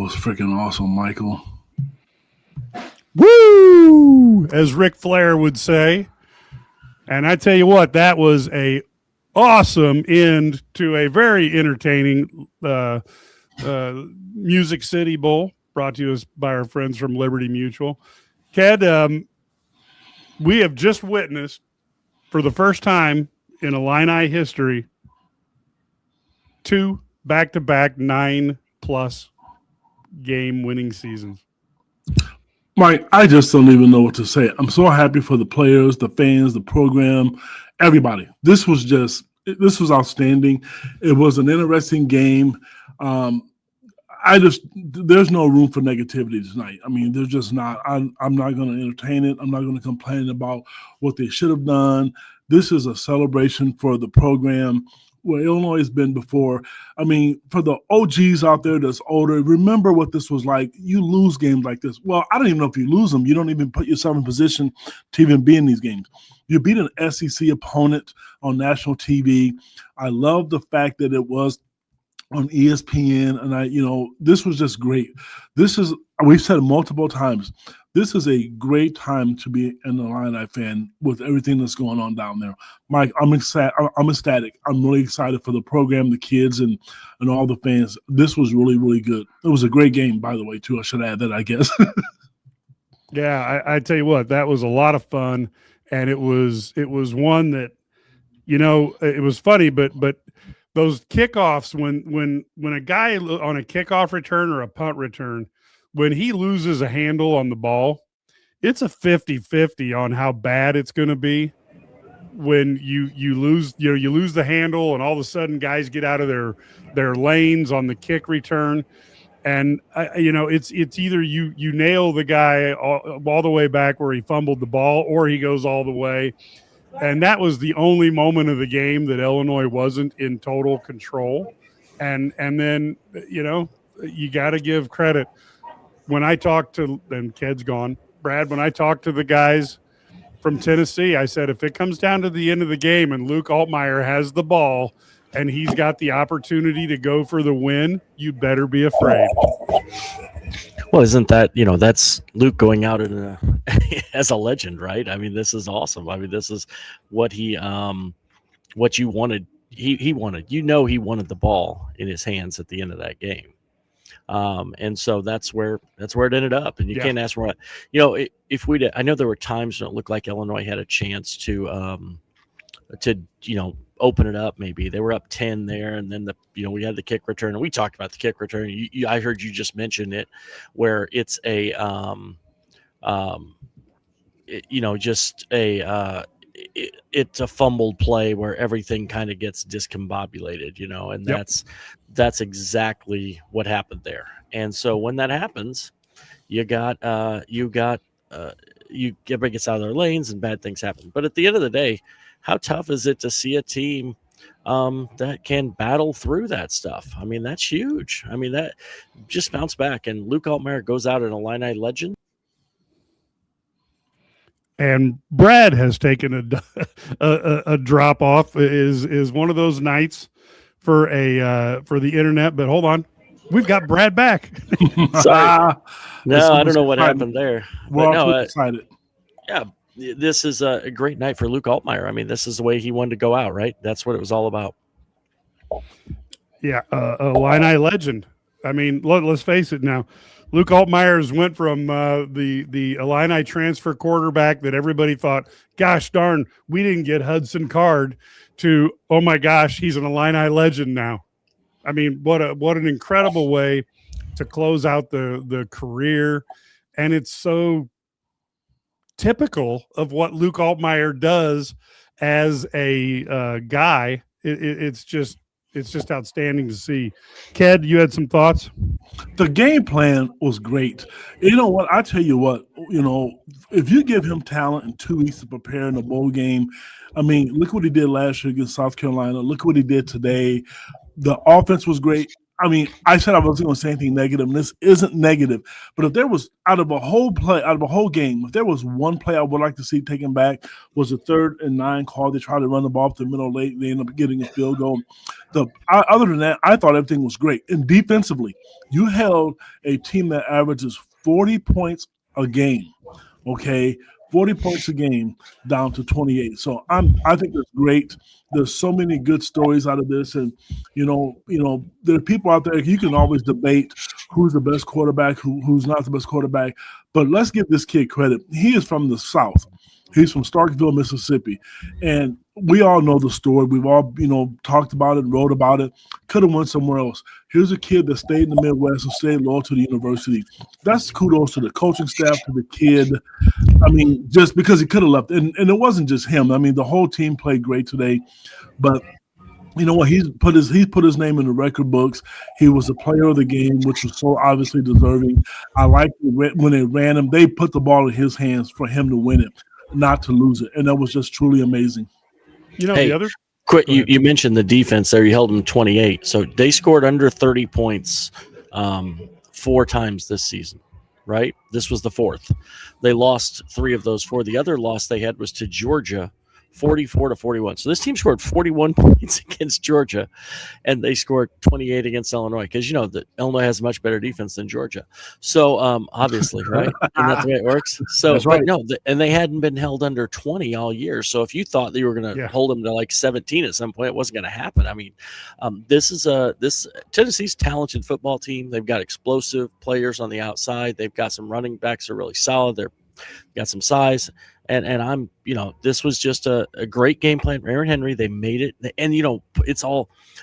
was freaking awesome, Michael. Woo! As Ric Flair would say. And I tell you what, that was a awesome end to a very entertaining Music City Bowl brought to us by our friends from Liberty Mutual. Ked, we have just witnessed for the first time in Illini history 2 back-to-back 9+ game winning seasons. Mike, I just don't even know what to say. I'm so happy for the players, the fans, the program, everybody. This was outstanding. It was an interesting game. There's no room for negativity tonight. I mean, there's just not. I'm not going to entertain it. I'm not going to complain about what they should have done. This is a celebration for the program where Illinois has been before. I mean, for the OGs out there that's older, remember what this was like. You lose games like this. Well, I don't even know if you lose them. You don't even put yourself in position to even be in these games. You beat an SEC opponent on national TV. I love the fact that it was on ESPN, and this was just great. We've said it multiple times, this is a great time to be an Illini fan with everything that's going on down there. Mike, I'm ecstatic. I'm really excited for the program, the kids, and all the fans. This was really, really good. It was a great game, by the way, too. I should add that, I guess. Yeah, I tell you what, that was a lot of fun, and it was one that, it was funny, but those kickoffs, when a guy on a kickoff return or a punt return, when he loses a handle on the ball, it's a 50-50 on how bad it's going to be. When you lose, you lose the handle, and all of a sudden guys get out of their lanes on the kick return, and it's either you nail the guy all the way back where he fumbled the ball, or he goes all the way. And that was the only moment of the game that Illinois wasn't in total control. And then, you got to give credit. When I talked to, and Ked's gone, Brad, when I talked to the guys from Tennessee, I said, if it comes down to the end of the game and Luke Altmaier has the ball and he's got the opportunity to go for the win, you better be afraid. Well, isn't that, that's Luke going out as a legend, right? I mean, this is awesome. I mean, this is what what you wanted. He wanted, he wanted the ball in his hands at the end of that game. And so that's where it ended up. And you can't ask for what, I know there were times when it looked like Illinois had a chance to open it up. Maybe they were up 10 there, and then we had the kick return, and we talked about the kick return. I heard you just mention it, where it's it's a fumbled play where everything kind of gets discombobulated, and that's exactly what happened there. And so when that happens, everybody gets out of their lanes and bad things happen. But at the end of the day, how tough is it to see a team that can battle through that stuff? I mean, that's huge. I mean, that just bounce back, and Luke Altmaier goes out an Illini legend. And Brad has taken a drop off. Is one of those nights for the internet. But hold on, we've got Brad back. Sorry. No, I don't know what happened there. Well, excited. Yeah. This is a great night for Luke Altmaier. I mean, this is the way he wanted to go out, right? That's what it was all about. Yeah, Illini legend. I mean, let's face it now. Luke Altmaier went from the Illini transfer quarterback that everybody thought, gosh darn, we didn't get Hudson Card, to, oh my gosh, he's an Illini legend now. I mean, what an incredible way to close out the career. And it's so typical of what Luke Altmaier does as a guy. It's just outstanding to see. Ked, you had some thoughts? The game plan was great. You know what? I tell you what, if you give him talent in 2 weeks to prepare in a bowl game, I mean, look what he did last year against South Carolina. Look what he did today. The offense was great. I mean, I said I wasn't going to say anything negative, and this isn't negative. But if there was out of a whole game, if there was one play I would like to see taken back, was the 3rd and 9 call. They tried to run the ball up the middle late, and they ended up getting a field goal. Other than that, I thought everything was great. And defensively, you held a team that averages 40 points a game. Okay, 40 points a game down to 28. So I think that's great. There's so many good stories out of this, and you know, there are people out there. You can always debate who's the best quarterback, who's not the best quarterback. But let's give this kid credit. He is from the South. He's from Starkville, Mississippi, and we all know the story. We've all, talked about it, wrote about it. Could have went somewhere else. Here's a kid that stayed in the Midwest and stayed loyal to the university. That's kudos to the coaching staff, to the kid. I mean, just because he could have left, and it wasn't just him. I mean, the whole team played great today. But you know what? He's put his name in the record books. He was the player of the game, which was so obviously deserving. I liked when they ran him. They put the ball in his hands for him to win it, not to lose it, and that was just truly amazing. The other quick, you mentioned the defense there. You held them 28, so they scored under 30 points 4 times this season. Right, this was the 4th. They lost 3 of those 4. The other loss they had was to Georgia, 44-41. So this team scored 41 points against Georgia, and they scored 28 against Illinois, because that Illinois has a much better defense than Georgia. So obviously, right, and that's the way it works. So that's right. And they hadn't been held under 20 all year. So if you thought that you were going to hold them to like 17 at some point, it wasn't going to happen. I mean, this Tennessee's talented football team. They've got explosive players on the outside. They've got some running backs that are really solid. They've got some size. And I'm, this was just a great game plan for Aaron Henry. They made it. And,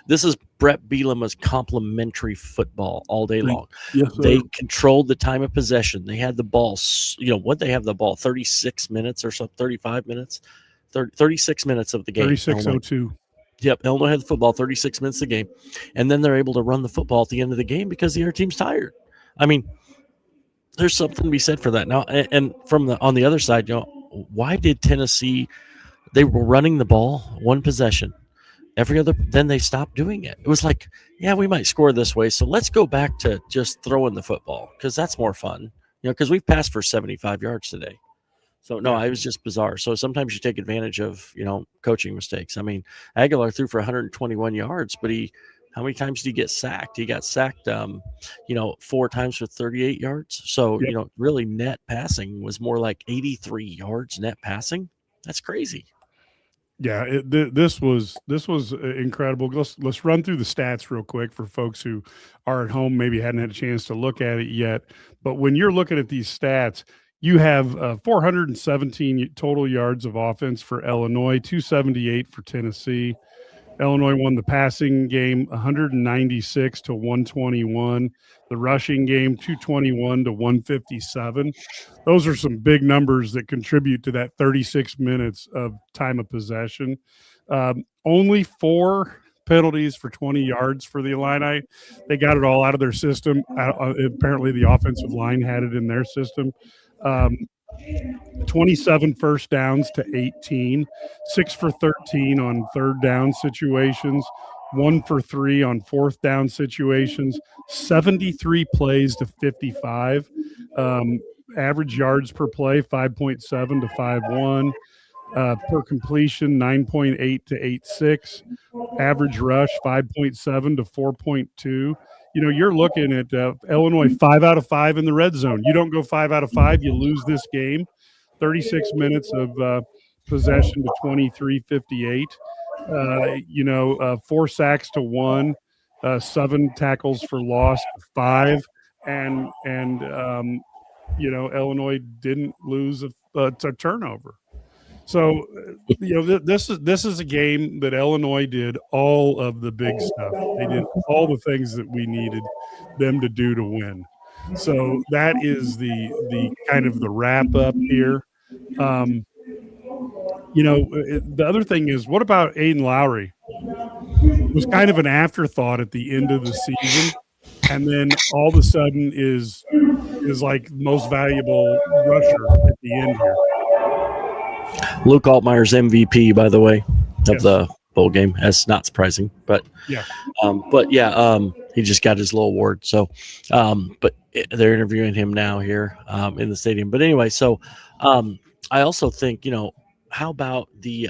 this is Brett Bielema's complimentary football all day long. Yes, they controlled the time of possession. They had the ball, they have the ball 36 minutes or so, 35 minutes, 36 minutes of the game. 36:02. Yep, Illinois had the football 36 minutes of the game. And then they're able to run the football at the end of the game because the other team's tired. I mean, there's something to be said for that. Now, and on the other side, why did Tennessee, they were running the ball one possession then they stopped doing it. It was like, we might score this way, so let's go back to just throwing the football, because that's more fun, because we've passed for 75 yards today. So no, it was just bizarre. So sometimes you take advantage of coaching mistakes. I mean, Aguilar threw for 121 yards, but how many times did he get sacked? He got sacked 4 times for 38 yards. So really net passing was more like 83 yards net passing. That's crazy. Yeah, this was incredible. Let's run through the stats real quick for folks who are at home, maybe hadn't had a chance to look at it yet. But when you're looking at these stats, you have 417 total yards of offense for Illinois, 278 for Tennessee. Illinois won the passing game 196-121. The rushing game 221-157. Those are some big numbers that contribute to that 36 minutes of time of possession. Only 4 penalties for 20 yards for the Illini. They got it all out of their system. Apparently the offensive line had it in their system. 27 first downs to 18, 6 for 13 on third down situations, 1 for 3 on fourth down situations, 73 plays to 55, average yards per play 5.7 to 5.1, per completion 9.8 to 8.6, average rush 5.7 to 4.2. You're looking at Illinois 5 out of 5 in the red zone. You don't go 5 out of 5, you lose this game. 36 minutes of possession to 23:58. 4 sacks to 1, 7 tackles for loss to 5, and Illinois didn't lose a turnover. So, this is a game that Illinois did all of the big stuff. They did all the things that we needed them to do to win. So that is the kind of the wrap up here. The other thing is, what about Aiden Lowry? It was kind of an afterthought at the end of the season, and then all of a sudden is like most valuable rusher at the end here. Luke Altmaier's MVP, by the way, of the bowl game. That's not surprising, but he just got his little award. So, but they're interviewing him now here in the stadium. But anyway, so I also think, how about the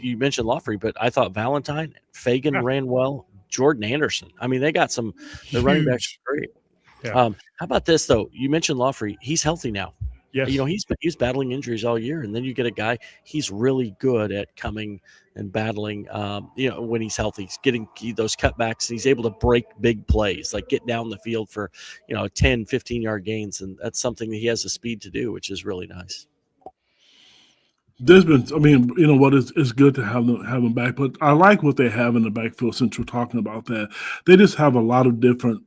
you mentioned Lawfrey, but I thought Valentine, Fagan ran well. Jordan Anderson. I mean, they got the running backs great. Yeah. How about this though? You mentioned Lawfrey. He's healthy now. Yes. He's battling injuries all year, and then you get a guy. He's really good at coming and battling. When he's healthy, he's getting those cutbacks, and he's able to break big plays, like get down the field for 10, 15-yard gains, and that's something that he has the speed to do, which is really nice. There's been, it's good to have them back, but I like what they have in the backfield since we're talking about that. They just have a lot of different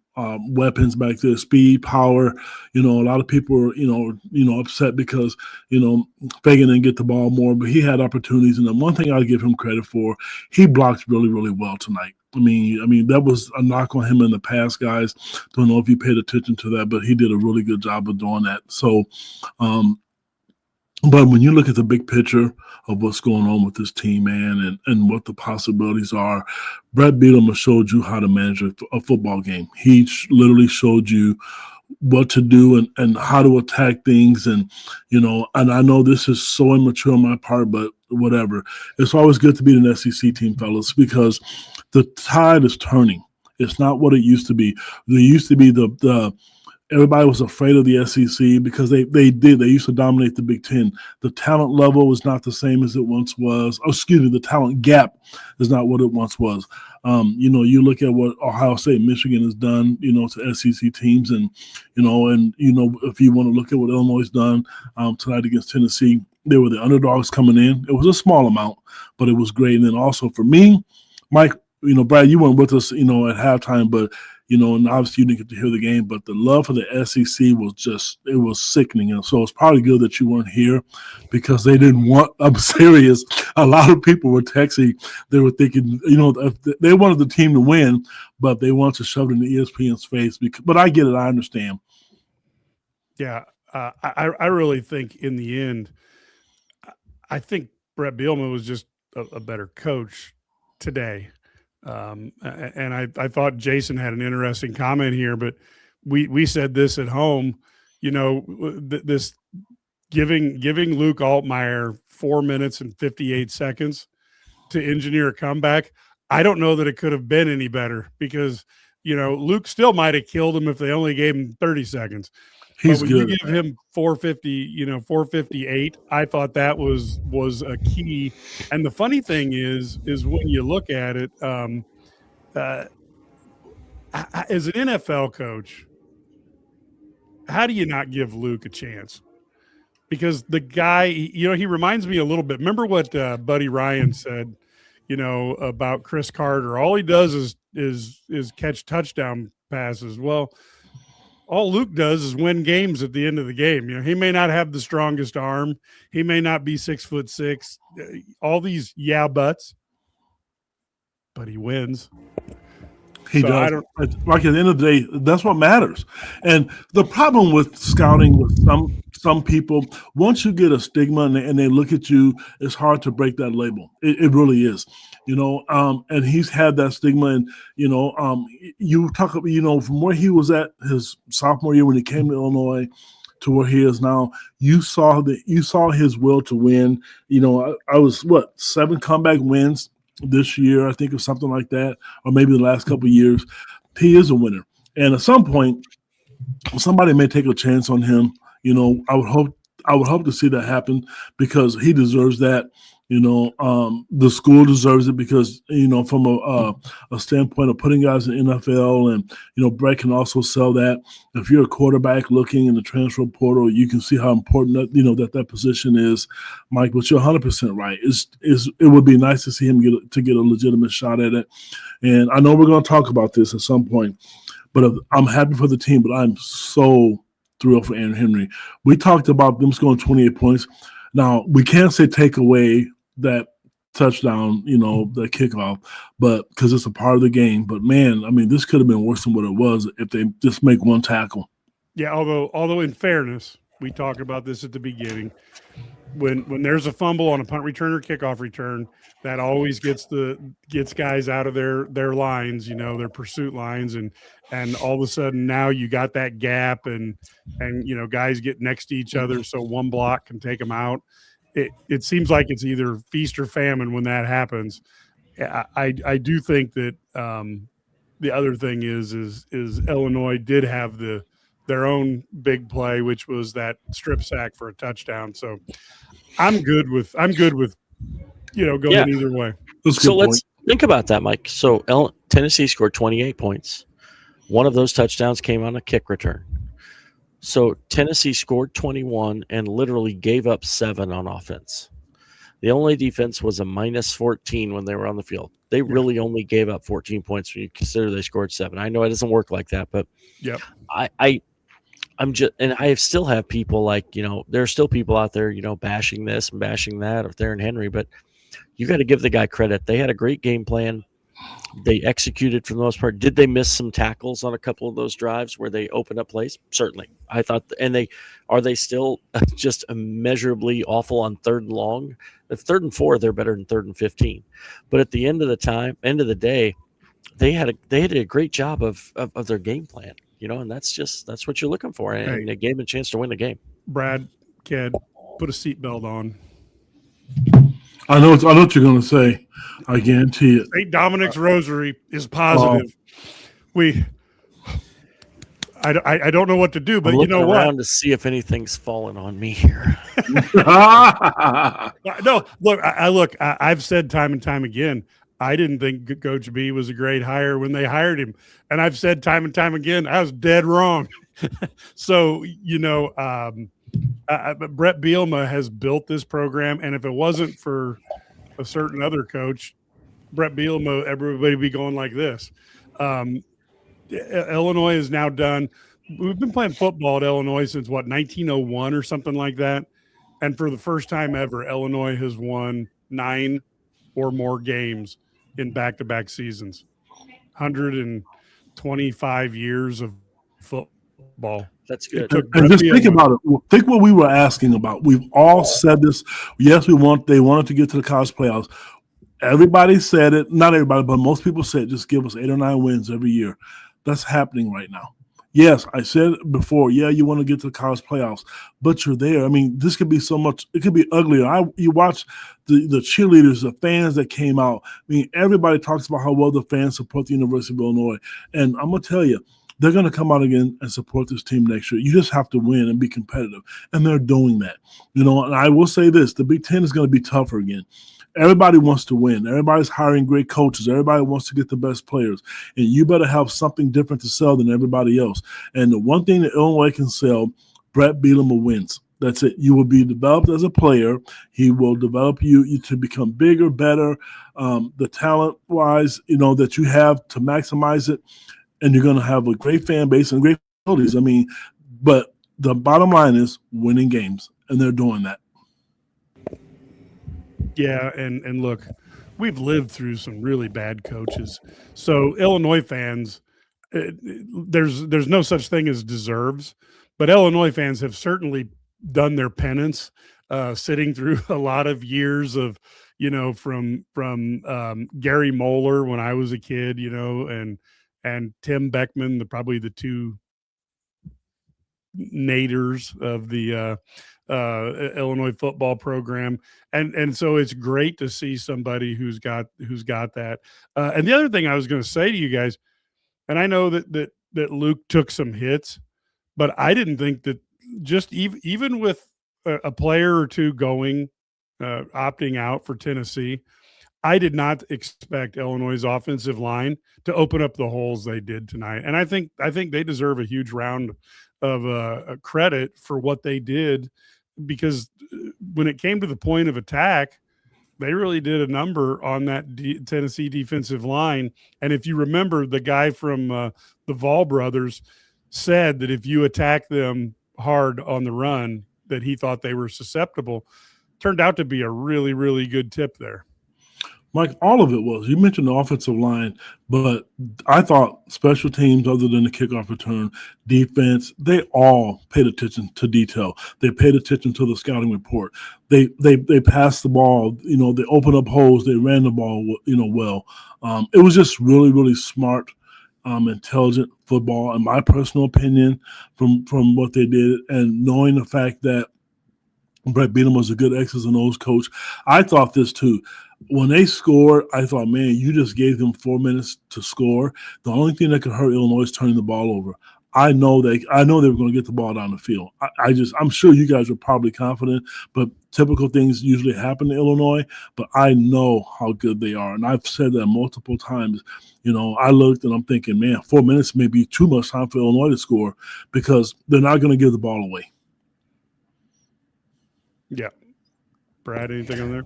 weapons back there, speed, power. A lot of people are, upset because, Fagan didn't get the ball more, but he had opportunities. And the one thing I'll give him credit for, he blocked really, really well tonight. I mean, that was a knock on him in the past, guys. Don't know if you paid attention to that, but he did a really good job of doing that. So, but when you look at the big picture of what's going on with this team, man, and what the possibilities are, Brett Bielema showed you how to manage a football game. He literally showed you what to do and how to attack things. And, and I know this is so immature on my part, but whatever. It's always good to beat an SEC team, fellas, because the tide is turning. It's not what it used to be. There used to be everybody was afraid of the SEC because they used to dominate the Big Ten. The talent level is not the same as it once was. The talent gap is not what it once was. You look at what Ohio State, Michigan has done, to SEC teams, and if you want to look at what Illinois has done tonight against Tennessee, they were the underdogs coming in. It was a small amount, but it was great. And then also for me, Mike, Brad, you weren't with us, at halftime, but and obviously you didn't get to hear the game, but the love for the SEC was sickening. And so it's probably good that you weren't here because they didn't want, I'm serious. A lot of people were texting. They were thinking, they wanted the team to win, but they wanted to shove it in the ESPN's face. But I get it. I understand. Yeah. I really think in the end, I think Brett Bielema was just a better coach today. And I thought Jason had an interesting comment here, but we said this at home, this giving Luke Altmaier 4 minutes and 58 seconds to engineer a comeback. I don't know that it could have been any better because, Luke still might have killed him if they only gave him 30 seconds. He's good. You give him 450, 458. I thought that was a key. And the funny thing is when you look at it, as an NFL coach, how do you not give Luke a chance? Because the guy, he reminds me a little bit. Remember what Buddy Ryan said, about Chris Carter? All he does is catch touchdown passes. Well, all Luke does is win games at the end of the game. He may not have the strongest arm. He may not be 6'6", all these buts, but he wins. He does. Like at the end of the day, that's what matters. And the problem with scouting with some people, once you get a stigma and they look at you, it's hard to break that label. It really is. And he's had that stigma. And, you talk about, from where he was at his sophomore year when he came to Illinois to where he is now, you saw his will to win. I was 7 comeback wins this year, I think, or something like that, or maybe the last couple of years. He is a winner. And at some point, somebody may take a chance on him. I would hope to see that happen because he deserves that. The school deserves it because, from a standpoint of putting guys in the NFL, and, Brett can also sell that. If you're a quarterback looking in the transfer portal, you can see how important that position is, Mike, but you're 100% right. It would be nice to see him get a legitimate shot at it. And I know we're going to talk about this at some point, but I'm happy for the team, but I'm so thrilled for Aaron Henry. We talked about them scoring 28 points. Now, we can't say take away that touchdown, that kickoff, but because it's a part of the game. But man, this could have been worse than what it was if they just make one tackle. Yeah, although in fairness, We talked about this at the beginning. When there's a fumble on a punt return or kickoff return, that always gets guys out of their lines, their pursuit lines, and all of a sudden now you got that gap, and guys get next to each other, so one block can take them out. It seems like it's either feast or famine when that happens. I do think that the other thing is Illinois did have their own big play, which was that strip sack for a touchdown. So I'm good with going either way. So let's think about that, Mike. So Tennessee scored 28 points. One of those touchdowns came on a kick return. So Tennessee scored 21 and literally gave up 7 on offense. The only defense was a -14 when they were on the field. They really only gave up 14 points when you consider they scored 7. I know it doesn't work like that, but I'm just, and I still have people like, there are still people out there, bashing this and bashing that of Theron Henry, but you got to give the guy credit. They had a great game plan. They executed for the most part. Did they miss some tackles on a couple of those drives where they opened up plays? Certainly. I thought, and are they still just immeasurably awful on 3rd and long? If 3rd and 4, they're better than 3rd and 15. But at the end of the day, they did a great job of their game plan, and that's what you're looking for. And they gave them a chance to win the game. Brad, kid, put a seatbelt on. I know what you're going to say. I guarantee it. St. Dominic's Rosary is positive. I don't know what to do, but I'm you know what? Around to see if anything's fallen on me here. No, look. I've said time and time again, I didn't think Coach B was a great hire when they hired him, and I've said time and time again, I was dead wrong. So Brett Bielema has built this program, and if it wasn't for a certain other coach, Brett Bielema, everybody would be going like this. Illinois is now done. We've been playing football at Illinois since 1901 or something like that, and for the first time ever, Illinois has won 9 or more games in back-to-back seasons. 125 years of football. That's good. And just think about it. Think what we were asking about. We've all said this. Yes, they wanted to get to the college playoffs. Everybody said it. Not everybody, but most people said just give us 8 or 9 wins every year. That's happening right now. Yes, I said it before. Yeah, you want to get to the college playoffs, but you're there. I mean, this could be so much. It could be uglier. You watch the cheerleaders, the fans that came out. I mean, everybody talks about how well the fans support the University of Illinois. And I'm going to tell you, they're going to come out again and support this team next year. You just have to win and be competitive, and they're doing that. And I will say this, the Big Ten is going to be tougher again. Everybody wants to win. Everybody's hiring great coaches. Everybody wants to get the best players, and you better have something different to sell than everybody else. And the one thing that Illinois can sell, Brett Bielema wins. That's it. You will be developed as a player. He will develop you to become bigger, better, the talent-wise, that you have to maximize it. And you're going to have a great fan base and great facilities. I mean, but the bottom line is winning games, and they're doing that. Yeah, and look, we've lived through some really bad coaches. So Illinois fans, there's no such thing as deserves, but Illinois fans have certainly done their penance, sitting through a lot of years of, from Gary Moeller when I was a kid, and Tim Beckman, probably the 2 naders of the Illinois football program, and so it's great to see somebody who's got that. And the other thing I was going to say to you guys, and I know that Luke took some hits, but I didn't think that just even with a player or 2 going opting out for Tennessee, I did not expect Illinois' offensive line to open up the holes they did tonight. And I think they deserve a huge round of credit for what they did, because when it came to the point of attack, they really did a number on that Tennessee defensive line. And if you remember, the guy from the Vol brothers said that if you attack them hard on the run, that he thought they were susceptible. Turned out to be a really, really good tip there. Mike, all of it was. You mentioned the offensive line, but I thought special teams, other than the kickoff return, defense, they all paid attention to detail. They paid attention to the scouting report. They passed the ball. They opened up holes. They ran the ball. Well. It was just really, really smart, intelligent football, in my personal opinion, from what they did, and knowing the fact that Brett Beaton was a good X's and O's coach. I thought this too. When they scored, I thought, man, you just gave them 4 minutes to score. The only thing that could hurt Illinois is turning the ball over. I know they were going to get the ball down the field. I'm sure you guys are probably confident, but typical things usually happen to Illinois. But I know how good they are, and I've said that multiple times. I looked and I'm thinking, man, 4 minutes may be too much time for Illinois to score because they're not going to give the ball away. Yeah. Brad, anything on there?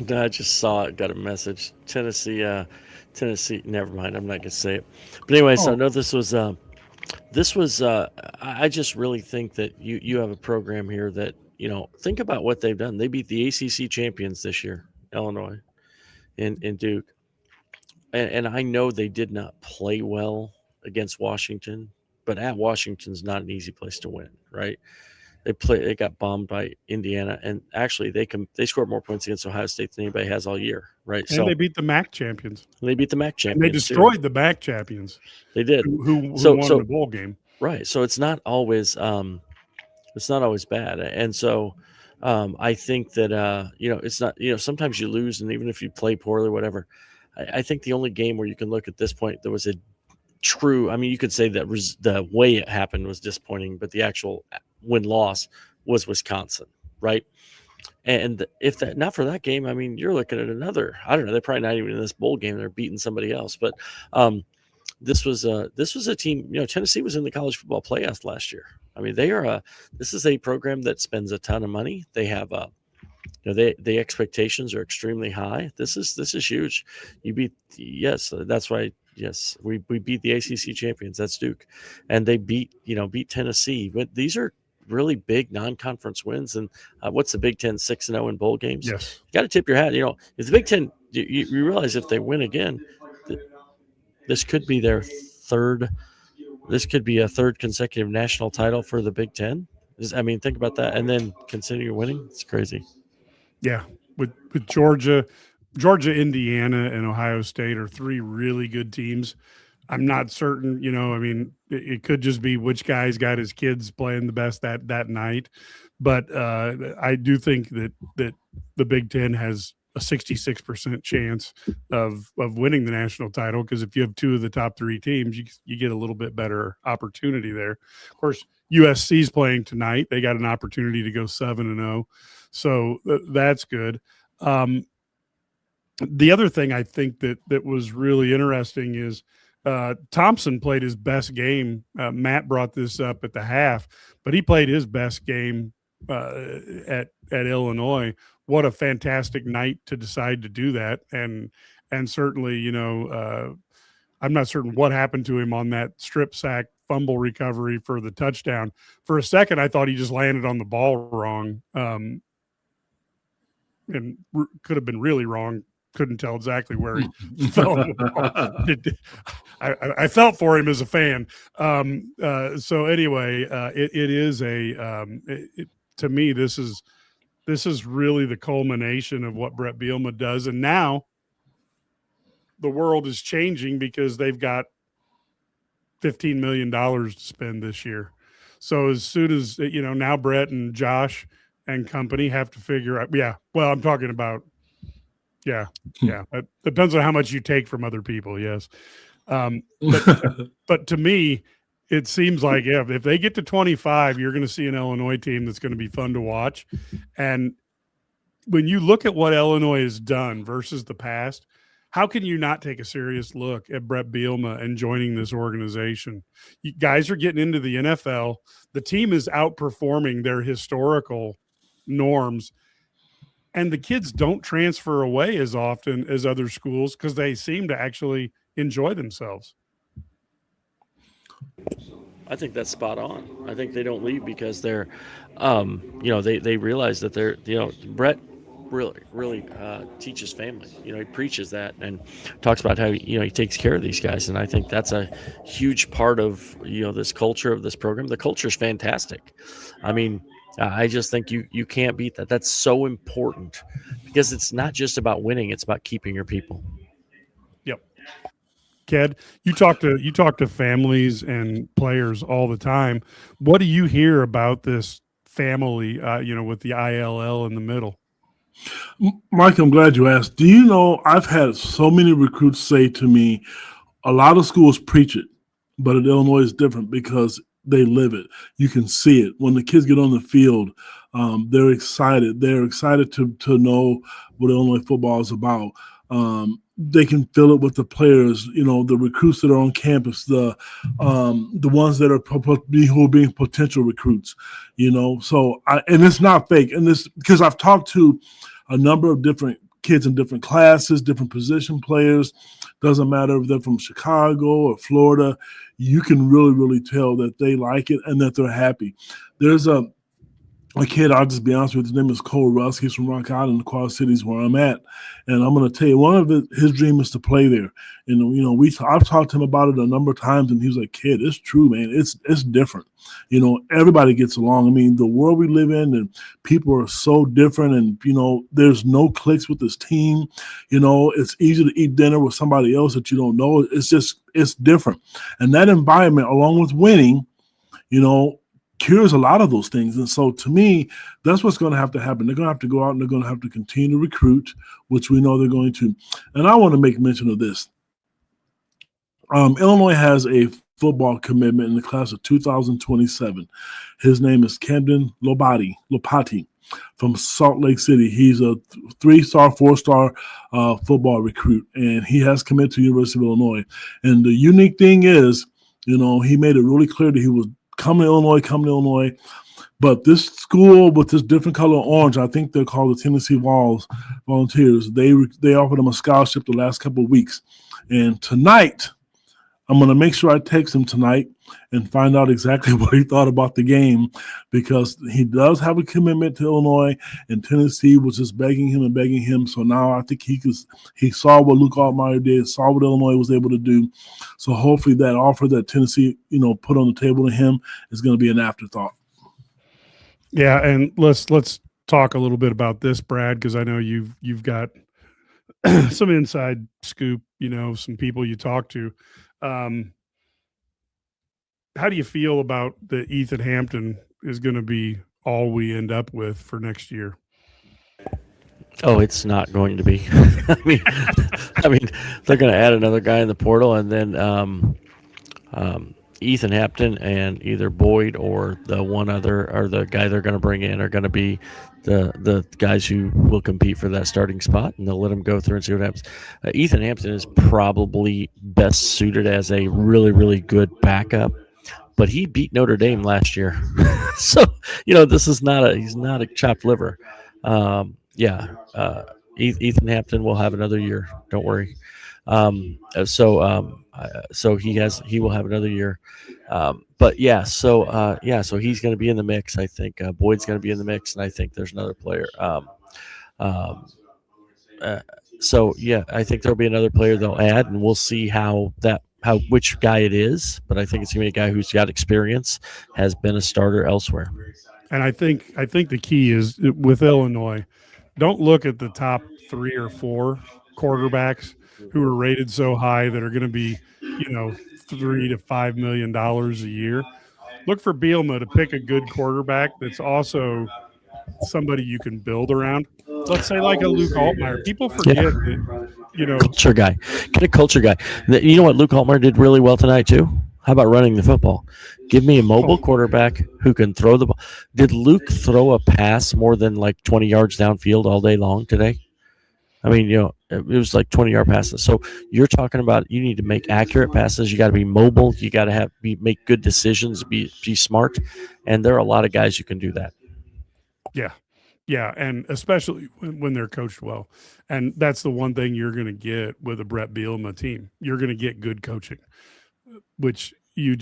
No, I just saw it. Got a message. Tennessee. Never mind. I'm not gonna say it. But anyway, so no, this was. I just really think that you have a program here that think about what they've done. They beat the ACC champions this year, Illinois, in Duke, and I know they did not play well against Washington, but at Washington's not an easy place to win, right? They got bombed by Indiana, and actually they scored more points against Ohio State than anybody has all year, right? And they beat the MAC champions. They beat the MAC champions. And they destroyed the MAC champions. They did. Who won the bowl game. Right. So it's not always bad. And so I think that it's not, sometimes you lose, and even if you play poorly or whatever, I think the only game where you can look at this point there was a true, you could say that the way it happened was disappointing, but the actual win-loss was Wisconsin, right? And if that not for that game, you're looking at another. I don't know. They're probably not even in this bowl game. They're beating somebody else. But this was a team. Tennessee was in the college football playoffs last year. This is a program that spends a ton of money. They have the expectations are extremely high. This is huge. That's why. Yes, we beat the ACC champions. That's Duke, and they beat Tennessee. But these are really big non-conference wins. And what's the Big Ten 6-0 in bowl games? Yes, you got to tip your hat. If the Big Ten, you realize if they win again, this could be their third. This could be a third consecutive national title for the Big Ten. Think about that, and then continue winning. It's crazy. Yeah, with Georgia, Indiana, and Ohio State are three really good teams. I'm not certain, it could just be which guy's got his kids playing the best that night. But I do think that the Big Ten has a 66% chance of winning the national title, because if you have two of the top three teams, you get a little bit better opportunity there. Of course, USC's playing tonight. They got an opportunity to go 7-0. So that's good. The other thing I think that was really interesting is Thompson played his best game. Matt brought this up at the half, but he played his best game at Illinois. What a fantastic night to decide to do that. And certainly, I'm not certain what happened to him on that strip sack fumble recovery for the touchdown. For a second, I thought he just landed on the ball wrong, and could have been really wrong. Couldn't tell exactly where he fell. I felt for him as a fan. So anyway, it is to me, this is really the culmination of what Brett Bielema does. And now the world is changing because they've got $15 million to spend this year. So as soon as, now Brett and Josh and company have to figure out, I'm talking about, it depends on how much you take from other people. Yes. But to me, it seems like, if they get to 25, you're going to see an Illinois team that's going to be fun to watch. And when you look at what Illinois has done versus the past, how can you not take a serious look at Brett Bielema and joining this organization? You guys are getting into the NFL. The team is outperforming their historical norms. And the kids don't transfer away as often as other schools because they seem to actually enjoy themselves. I think that's spot on. I think they don't leave because they're, they realize that they're, Brett really teaches family. He preaches that and talks about how he takes care of these guys, and I think that's a huge part of this culture of this program. The culture is fantastic. I mean, I just think you can't beat that. That's so important because it's not just about winning; it's about keeping your people. Yep. Ked, you talk to families and players all the time. What do you hear about this family? With the ILL in the middle. Mike, I'm glad you asked. Do you know I've had so many recruits say to me, a lot of schools preach it, but at Illinois is different because they live it. You can see it when the kids get on the field. They're excited. They're excited to know what Illinois football is about. They can feel it with the players, the recruits that are on campus, the ones that who are being potential recruits, So and it's not fake, and this because I've talked to a number of different kids in different classes, different position players. Doesn't matter if they're from Chicago or Florida. You can really, really tell that they like it and that they're happy. There's a kid, I'll just be honest with you, his name is Cole Rusk. He's from Rock Island, the Quad Cities where I'm at. And I'm going to tell you, one of his dream is to play there. And, I've talked to him about it a number of times, and he was like, kid, it's true, man. It's different. Everybody gets along. I mean, the world we live in and people are so different and, there's no cliques with this team. It's easy to eat dinner with somebody else that you don't know. It's different. And that environment, along with winning, cures a lot of those things. And so to me, that's what's going to have to happen. They're going to have to go out and they're going to have to continue to recruit, which we know they're going to. And I want to make mention of this. Illinois has a football commitment in the class of 2027. His name is Camden Lopati from Salt Lake City. He's a 3-star, 4-star football recruit, and he has committed to the University of Illinois. And the unique thing is, he made it really clear that he was come to Illinois. But this school with this different color orange, I think they're called the Tennessee Volunteers. They offered him a scholarship the last couple of weeks. And tonight, I'm going to make sure I text him tonight and find out exactly what he thought about the game, because he does have a commitment to Illinois, and Tennessee was just begging him. So now I think he saw what Luke Altmaier did, saw what Illinois was able to do. So hopefully that offer that Tennessee, put on the table to him is going to be an afterthought. Yeah, and let's talk a little bit about this, Brad, because I know you've got some inside scoop, some people you talk to. How do you feel about that Ethan Hampton is going to be all we end up with for next year? Oh, it's not going to be. I mean, they're going to add another guy in the portal, and then Ethan Hampton and either Boyd or the one other or the guy they're going to bring in are going to be the guys who will compete for that starting spot, and they'll let them go through and see what happens. Ethan Hampton is probably best suited as a really, really good backup, but he beat Notre Dame last year. So, this is he's not a chopped liver. Ethan Hampton will have another year. Don't worry. So he will have another year. So he's going to be in the mix. I think Boyd's going to be in the mix, and I think there's another player. I think there'll be another player they'll add, and we'll see which guy it is. But I think it's going to be a guy who's got experience, has been a starter elsewhere. And I think the key is with Illinois, don't look at the top 3 or 4 quarterbacks who are rated so high that are going to be, $3 to $5 million a year. Look for Bielema to pick a good quarterback that's also somebody you can build around. Let's say like a Luke Altmaier. People forget that, culture guy. Get a culture guy. You know what Luke Altmaier did really well tonight too? How about running the football? Give me a mobile quarterback who can throw the ball. Did Luke throw a pass more than like 20 yards downfield all day long today? I mean, it was like 20-yard passes. So you're talking about you need to make accurate passes. You got to be mobile. You got to make good decisions, be smart. And there are a lot of guys who can do that. Yeah, and especially when they're coached well. And that's the one thing you're going to get with a Brett Bielema team. You're going to get good coaching, which you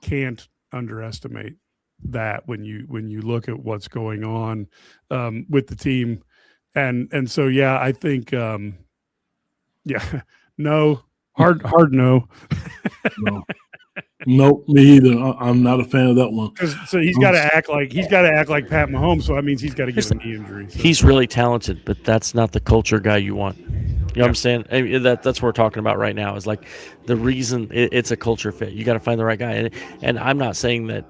can't underestimate that when you look at what's going on with the team. And so yeah, I think yeah, no, hard no. No. Nope, me either. I'm not a fan of that one. So he's got to act like Pat Mahomes. So that means he's got to get a knee injury. So. He's really talented, but that's not the culture guy you want. You know what I'm saying? I mean, that's what we're talking about right now. Is like the reason it's a culture fit. You got to find the right guy, and I'm not saying that.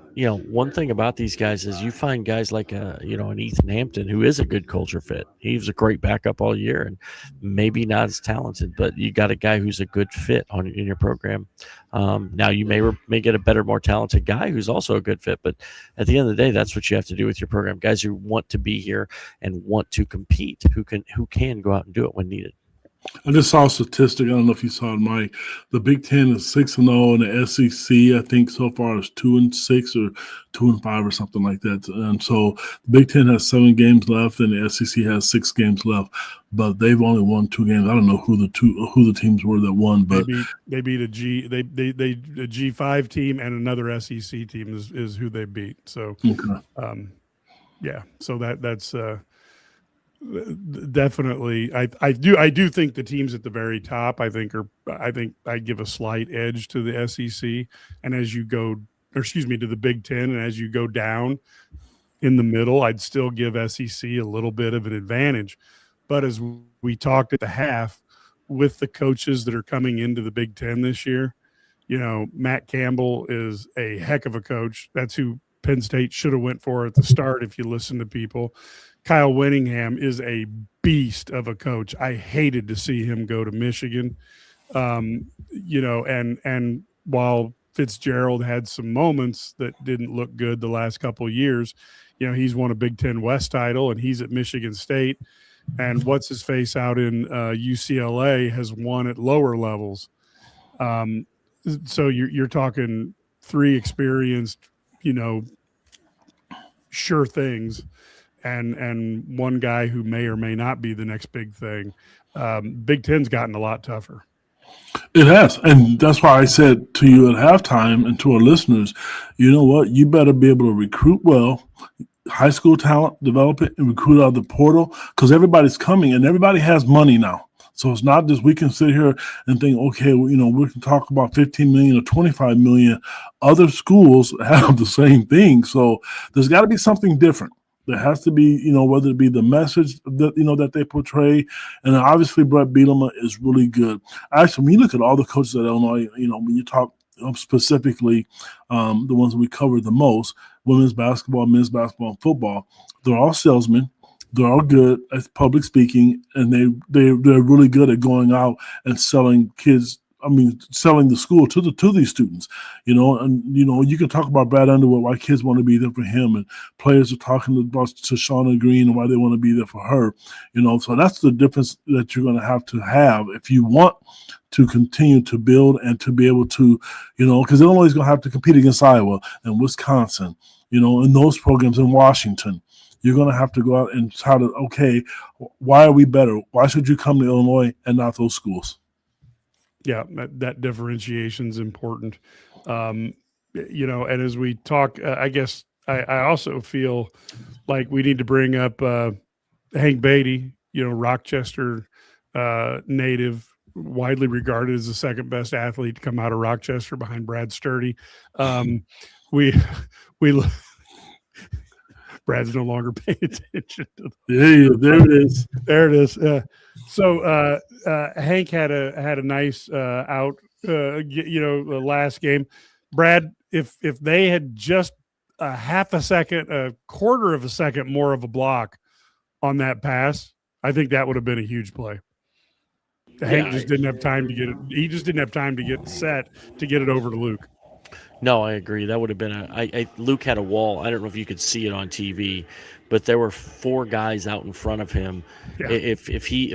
One thing about these guys is you find guys like an Ethan Hampton who is a good culture fit. He was a great backup all year, and maybe not as talented, but you got a guy who's a good fit in your program. Now you may get a better, more talented guy who's also a good fit, but at the end of the day, that's what you have to do with your program. Guys who want to be here and want to compete, who can go out and do it when needed. I just saw a statistic. I don't know if you saw it, Mike. The Big Ten is 6-0, and the SEC, I think, so far is 2-6 or 2-5 or something like that. And so the Big Ten has 7 games left, and the SEC has 6 games left. But they've only won 2 games. I don't know who the teams were that won, but they beat a G5 team, and another SEC team is who they beat. So okay. Yeah. So that's. Definitely, I do think the teams at the very top, I think I give a slight edge to the SEC, and as you go, to the Big Ten, and as you go down in the middle, I'd still give SEC a little bit of an advantage. But as we talked at the half, with the coaches that are coming into the Big Ten this year, Matt Campbell is a heck of a coach. That's who Penn State should have went for at the start. If you listen to people. Kyle Winningham is a beast of a coach. I hated to see him go to Michigan, and while Fitzgerald had some moments that didn't look good the last couple of years, he's won a Big Ten West title, and he's at Michigan State, and what's his face out in UCLA has won at lower levels. So you're talking 3 experienced, sure things. And one guy who may or may not be the next big thing. Big Ten's gotten a lot tougher. It has. And that's why I said to you at halftime and to our listeners, you know what? You better be able to recruit well, high school talent, develop it, and recruit out of the portal, because everybody's coming and everybody has money now. So it's not just we can sit here and think, okay, we can talk about 15 million or 25 million. Other schools have the same thing. So there's got to be something different. There has to be, whether it be the message that, that they portray. And obviously Brett Bielema is really good. Actually, when you look at all the coaches at Illinois, when you talk specifically the ones that we covered the most, women's basketball, men's basketball, and football, they're all salesmen. They're all good at public speaking, and they're really good at going out and selling the school to these students, and you can talk about Brad Underwood, why kids want to be there for him, and players are talking about to Shauna Green and why they want to be there for her, so that's the difference that you're going to have if you want to continue to build and to be able to, because Illinois is going to have to compete against Iowa and Wisconsin, in those programs in Washington. You're going to have to go out and try to, okay, why are we better? Why should you come to Illinois and not those schools? Yeah, that differentiation is important. And as we talk, I guess I also feel like we need to bring up Hank Beatty, Rochester native, widely regarded as the second best athlete to come out of Rochester behind Brad Sturdy. We Brad's no longer paying attention to there it is. There it is. So Hank had a nice out, the last game. Brad, if they had just a half a second, a quarter of a second more of a block on that pass, I think that would have been a huge play. Hank just didn't have time to get it. He just didn't have time to get set to get it over to Luke. No, I agree. That would have been Luke had a wall. I don't know if you could see it on TV, but there were 4 guys out in front of him. Yeah. If he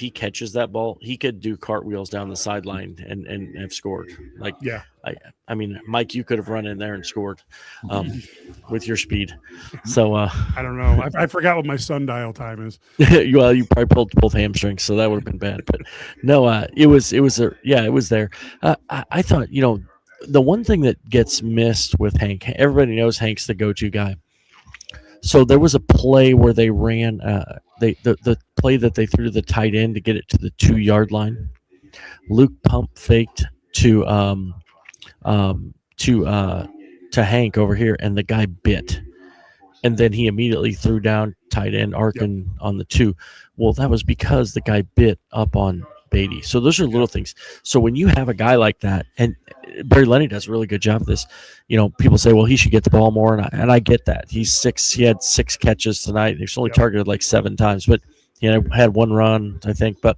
catches that ball, he could do cartwheels down the sideline and have scored. I mean, Mike, you could have run in there and scored with your speed. So I don't know. I forgot what my sundial time is. Well, you probably pulled both hamstrings, so that would have been bad. But no, it was there. I thought, the one thing that gets missed with Hank, everybody knows Hank's the go-to guy. So there was a play where they ran the play that they threw to the tight end to get it to the 2-yard line. Luke pump faked to Hank over here, and the guy bit, and then he immediately threw down tight end Arkin on the 2. Well, that was because the guy bit up on Beatty. So those are little things. So when you have a guy like that, and Barry Lenny does a really good job of this, people say, well, he should get the ball more, and I get that. He had 6 catches tonight. He's only targeted like 7 times, but had 1 run, I think. But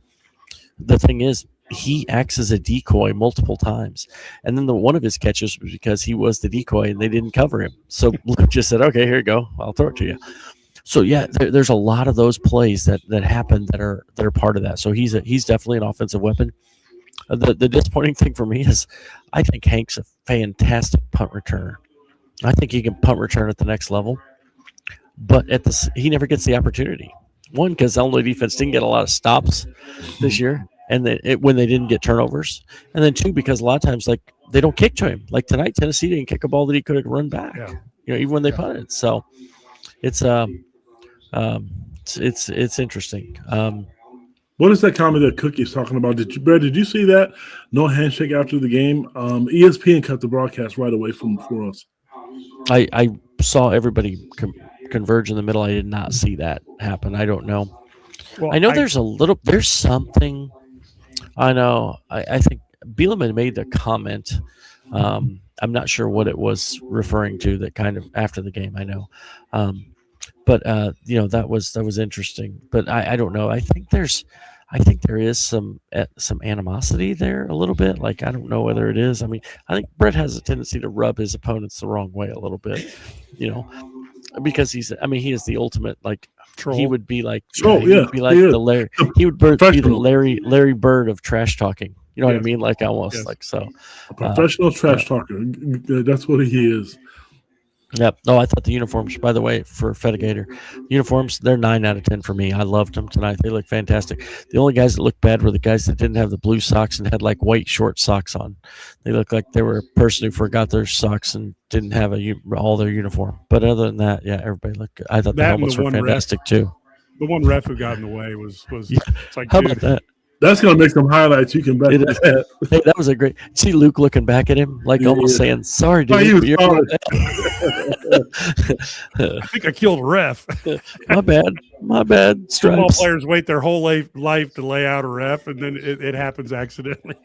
the thing is, he acts as a decoy multiple times, and then one of his catches was because he was the decoy and they didn't cover him. So Luke just said, "Okay, here you go. I'll throw it to you." So yeah, there's a lot of those plays that happen that are part of that. So he's definitely an offensive weapon. The disappointing thing for me is I think Hank's a fantastic punt returner. I think he can punt return at the next level, but he never gets the opportunity. One, because Illinois defense didn't get a lot of stops this year. And when they didn't get turnovers, and then 2, because a lot of times they don't kick to him. Like tonight, Tennessee didn't kick a ball that he could have run back. Even when they punted. So it's interesting. What is that comment that Cookie's talking about? Did you see that? No handshake after the game. ESPN cut the broadcast right away for us. I saw everybody converge in the middle. I did not see that happen. I don't know. Well, I know there's something. I know. I think Bielema made the comment. I'm not sure what it was referring to. That kind of after the game. I know, but that was interesting. But I don't know. I think there is some animosity there a little bit. Like I don't know whether it is. I mean, I think Brett has a tendency to rub his opponents the wrong way a little bit. Because he is the ultimate troll. He would be like the Larry. He would be the Larry Bird of trash talking. You know what I mean? So. A professional trash talker. That's what he is. Yep. No, I thought the uniforms, by the way, for Fedigator, uniforms, they're 9 out of 10 for me. I loved them tonight. They look fantastic. The only guys that looked bad were the guys that didn't have the blue socks and had white short socks on. They looked like they were a person who forgot their socks and didn't have all their uniform. But other than that, everybody looked good. I thought the helmets were fantastic too. The one ref who got in the way was it's like, how about that? That's going to make some highlights. You can bet that. Hey, that was a great. See Luke looking back at him, almost saying, "Sorry, dude." I think I killed a ref. My bad. Football players wait their whole life to lay out a ref, and then it happens accidentally.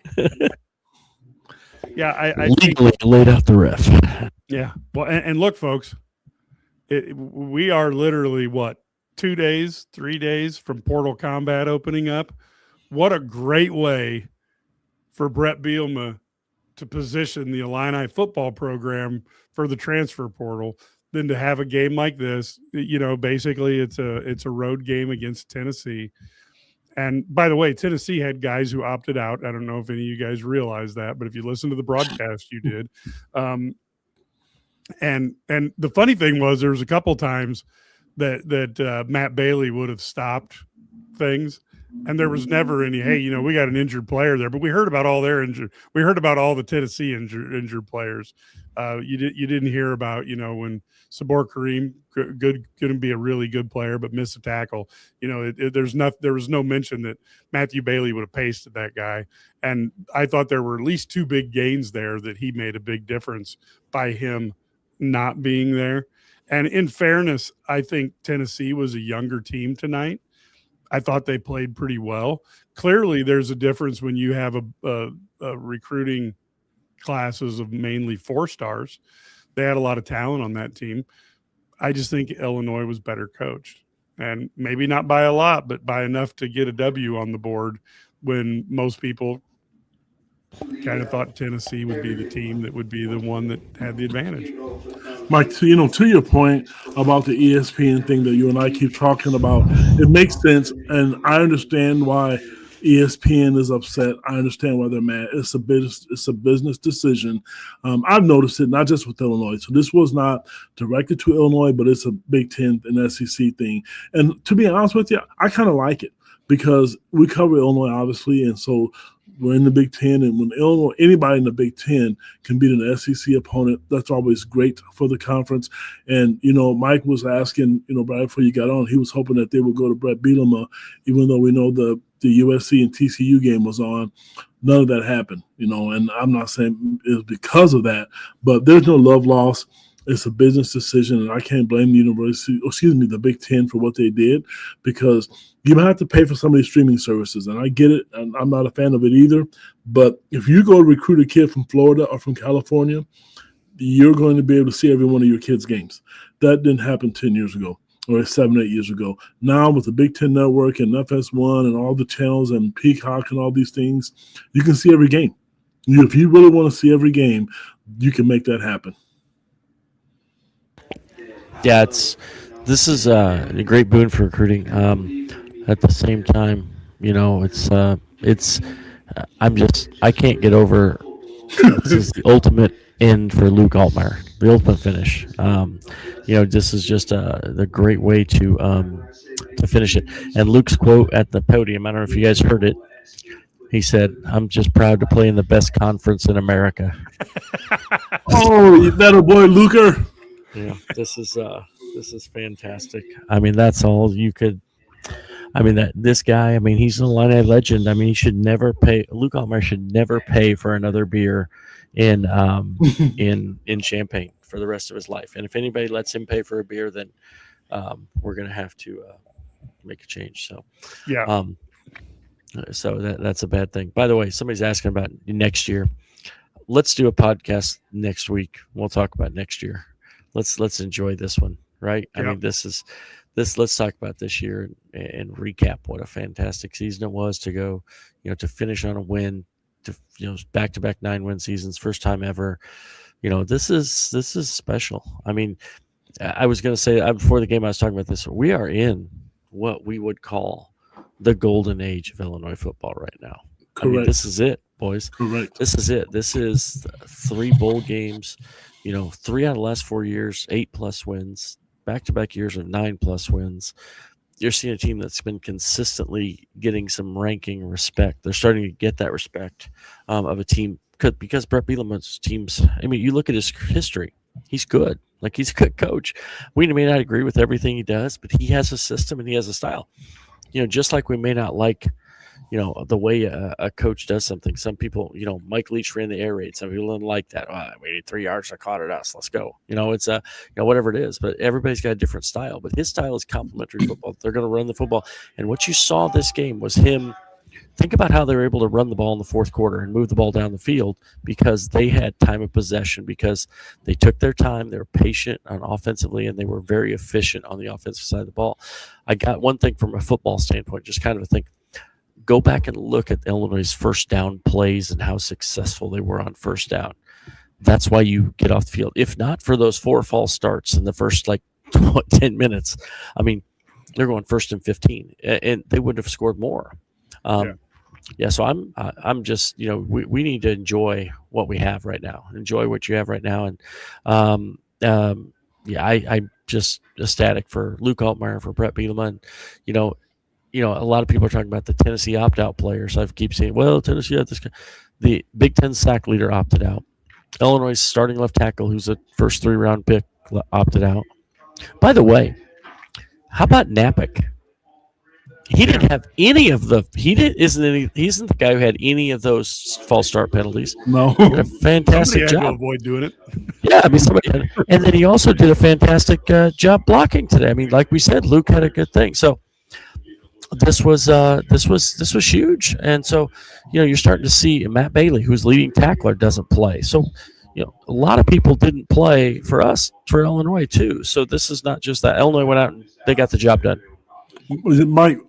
I legally laid out the ref. Yeah. Well, and look, folks, we are literally 2 days, 3 days from Portal Combat opening up. What a great way for Brett Bielema to position the Illini football program for the transfer portal than to have a game like this. Basically it's a road game against Tennessee. And by the way, Tennessee had guys who opted out. I don't know if any of you guys realize that, but if you listen to the broadcast, you did. And the funny thing was there was a couple times that Matt Bailey would have stopped things. And there was never any, hey, we got an injured player there, but we heard about all their injured. We heard about all the Tennessee injured players. You didn't hear about, when Sabor Kareem going to be a really good player, but missed a tackle. There was no mention that Matthew Bailey would have pasted that guy. And I thought there were at least 2 big gains there that he made a big difference by him not being there. And in fairness, I think Tennessee was a younger team tonight. I thought they played pretty well. Clearly, there's a difference when you have a recruiting classes of mainly 4-stars. They had a lot of talent on that team. I just think Illinois was better coached. And maybe not by a lot, but by enough to get a W on the board when most people kind of thought Tennessee would be the team that would be the one that had the advantage. Mike, to your point about the ESPN thing that you and I keep talking about, it makes sense, and I understand why ESPN is upset. I understand why they're mad. It's a business decision. I've noticed it not just with Illinois. So this was not directed to Illinois, but it's a Big Ten and SEC thing. And to be honest with you, I kind of like it because we cover Illinois, obviously, and so we're in the Big Ten, and when Illinois, anybody in the Big Ten can beat an SEC opponent, that's always great for the conference. And, Mike was asking, right before you got on, he was hoping that they would go to Brett Bielema, even though we know the USC and TCU game was on. None of that happened, and I'm not saying it was because of that, but there's no love loss. It's a business decision, and I can't blame the Big Ten for what they did, because you might have to pay for some of these streaming services, and I get it, and I'm not a fan of it either. But if you go recruit a kid from Florida or from California, you're going to be able to see every one of your kids' games. That didn't happen 10 years ago or 7, 8 years ago. Now with the Big Ten Network and FS1 and all the channels and Peacock and all these things, you can see every game. If you really want to see every game, you can make that happen. Yeah, this is a great boon for recruiting. At the same time, I can't get over. This is the ultimate end for Luke Altmaier, the ultimate finish. This is just the great way to finish it. And Luke's quote at the podium, I don't know if you guys heard it. He said, "I'm just proud to play in the best conference in America." Oh, that a boy, Luker. Yeah, this is fantastic. I mean, that's all you could. I mean, this guy. I mean, he's an Illini legend. I mean, he should never pay. Luke Altmaier should never pay for another beer in Champaign for the rest of his life. And if anybody lets him pay for a beer, then we're gonna have to make a change. So yeah. So that's a bad thing. By the way, somebody's asking about next year. Let's do a podcast next week. We'll talk about next year. Let's enjoy this one, right? Yep. I mean, let's talk about this year and recap what a fantastic season it was to go, to finish on a win, to back-to-back 9-win seasons, first time ever. This is special. I mean, I was going to say before the game I was talking about this. We are in what we would call the golden age of Illinois football right now. Correct. I mean, this is it, boys. Correct. This is it. This is 3 bowl games. 3 out of the last 4 years, 8+ wins, back-to-back years of 9+ wins. You're seeing a team that's been consistently getting some ranking respect. They're starting to get that respect of a team because Brett Bielema's teams. I mean, you look at his history; he's good. Like, he's a good coach. We may not agree with everything he does, but he has a system and he has a style. Just like we may not like, the way a coach does something. Some people, Mike Leach ran the air raid. Some people didn't like that. Oh, we need 3 yards. I caught it us. Let's go. It's whatever it is. But everybody's got a different style. But his style is complementary football. They're going to run the football. And what you saw this game was him. Think about how they were able to run the ball in the fourth quarter and move the ball down the field because they had time of possession, because they took their time. They were patient on offensively, and they were very efficient on the offensive side of the ball. I got one thing from a football standpoint, just kind of a thing. Go back and look at Illinois' first down plays and how successful they were on first down. That's why you get off the field. If not for those 4 false starts in the first 10 minutes, I mean, they're going 1st and 15, and they wouldn't have scored more. So I'm just, we need to enjoy what we have right now. Enjoy what you have right now, and I'm just ecstatic for Luke Altmaier, for Brett Bielema, and a lot of people are talking about the Tennessee opt-out players. I keep saying, well, Tennessee had this. The Big Ten sack leader opted out. Illinois' starting left tackle, who's a first 3-round pick, opted out. By the way, how about Napick? He didn't have any of the. He isn't the guy who had any of those false start penalties. No, he did a fantastic job. To avoid doing it. Yeah, I mean, somebody had, and then he also did a fantastic job blocking today. I mean, like we said, Luke had a good thing. So this was huge, and so you're starting to see Matt Bailey, who's leading tackler, doesn't play. So a lot of people didn't play for Illinois too. So this is not just that Illinois went out and they got the job done. Was it Mike?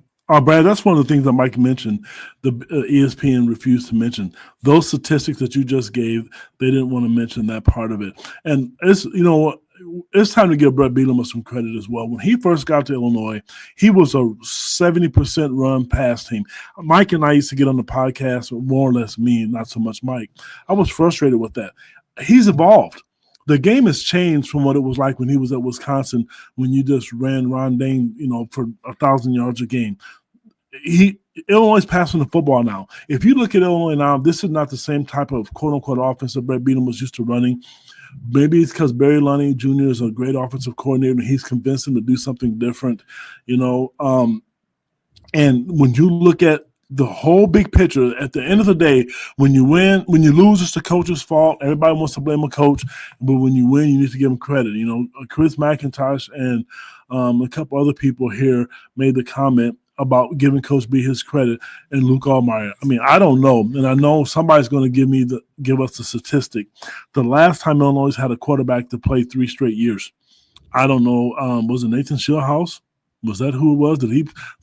Brad, that's one of the things that Mike mentioned. The ESPN refused to mention those statistics that you just gave. They didn't want to mention that part of it. And it's time to give Brett Bielema some credit as well. When he first got to Illinois, he was a 70% run pass team. Mike and I used to get on the podcast, more or less me, not so much Mike. I was frustrated with that. He's evolved. The game has changed from what it was like when he was at Wisconsin, when you just ran Ron Dane, for 1,000 yards a game. Illinois is passing the football now. If you look at Illinois now, this is not the same type of quote-unquote offense that Brett Bielema was used to running. Maybe it's because Barry Lunny Jr. is a great offensive coordinator and he's convinced him to do something different, and when you look at the whole big picture, at the end of the day, when you win, when you lose, it's the coach's fault. Everybody wants to blame a coach, but when you win, you need to give them credit. Chris McIntosh and a couple other people here made the comment about giving Coach B his credit and Luke Altmaier. I mean, I don't know, and I know somebody's going to give us the statistic. The last time Illinois had a quarterback to play 3 straight years, I don't know. Was it Nathan Schillhouse? Was that who it was? Did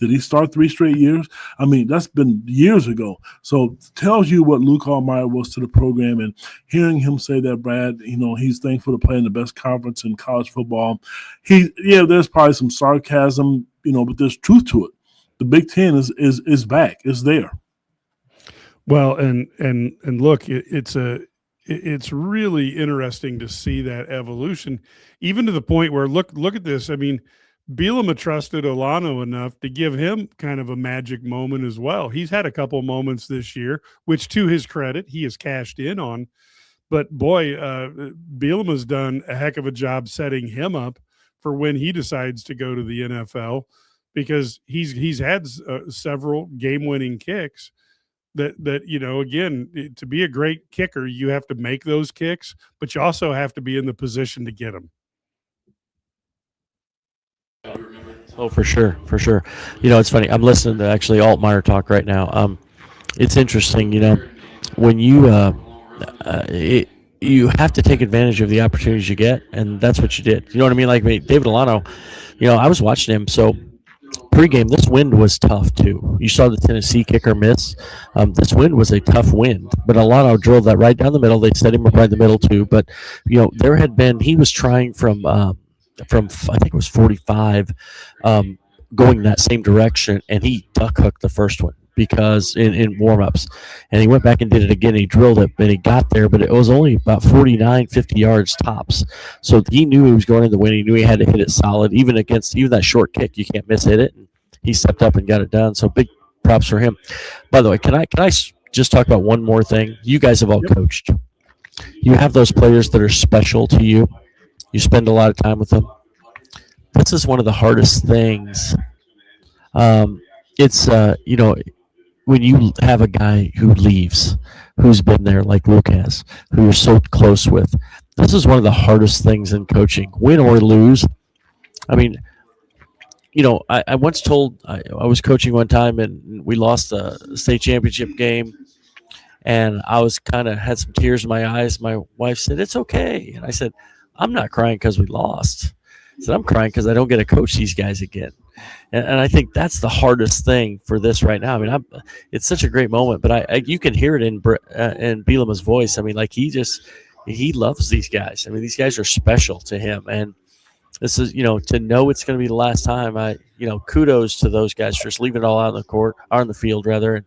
he start 3 straight years? I mean, that's been years ago. So it tells you what Luke Altmaier was to the program, and hearing him say that, Brad, he's thankful to play in the best conference in college football. There's probably some sarcasm, but there's truth to it. The Big Ten is back. It's there. Well, and look, it's really interesting to see that evolution, even to the point where look at this. I mean, Bielema trusted Olano enough to give him kind of a magic moment as well. He's had a couple moments this year, which to his credit, he has cashed in on. But boy, Bielema's done a heck of a job setting him up for when he decides to go to the NFL, because he's had several game-winning kicks that again, to be a great kicker, you have to make those kicks, but you also have to be in the position to get them. Oh, for sure. It's funny. I'm listening to actually Altmaier talk right now. It's interesting, when you you have to take advantage of the opportunities you get, and that's what you did. You know what I mean? Like David Olano, I was watching him. So pregame, this wind was tough too. You saw the Tennessee kicker miss. This wind was a tough wind, but Olano drilled that right down the middle. They set him up right in the middle too. But he was trying from I think it was 45, going that same direction, and he duck hooked the first one because in warm-ups, and he went back and did it again. He drilled it, and he got there, but it was only about 49, 50 yards tops. So he knew he was going in the wind. He knew he had to hit it solid, even that short kick. You can't miss hit it. And he stepped up and got it done. So big props for him. By the way, can I just talk about one more thing? You guys have all coached. You have those players that are special to you. You spend a lot of time with them. This is one of the hardest things. It's when you have a guy who leaves, who's been there like Luke has, who you're so close with. This is one of the hardest things in coaching, win or lose. I mean, I once told I was coaching one time and we lost the state championship game. And I was had some tears in my eyes. My wife said, "It's okay." And I said, "I'm not crying because we lost. I said, I'm crying because I don't get to coach these guys again." And I think that's the hardest thing for this right now. I mean, it's such a great moment, but you can hear it in Bielema's voice. I mean, like he loves these guys. I mean, these guys are special to him. And this is, to know it's going to be the last time, kudos to those guys for just leaving it all out on the court, or on the field rather. And,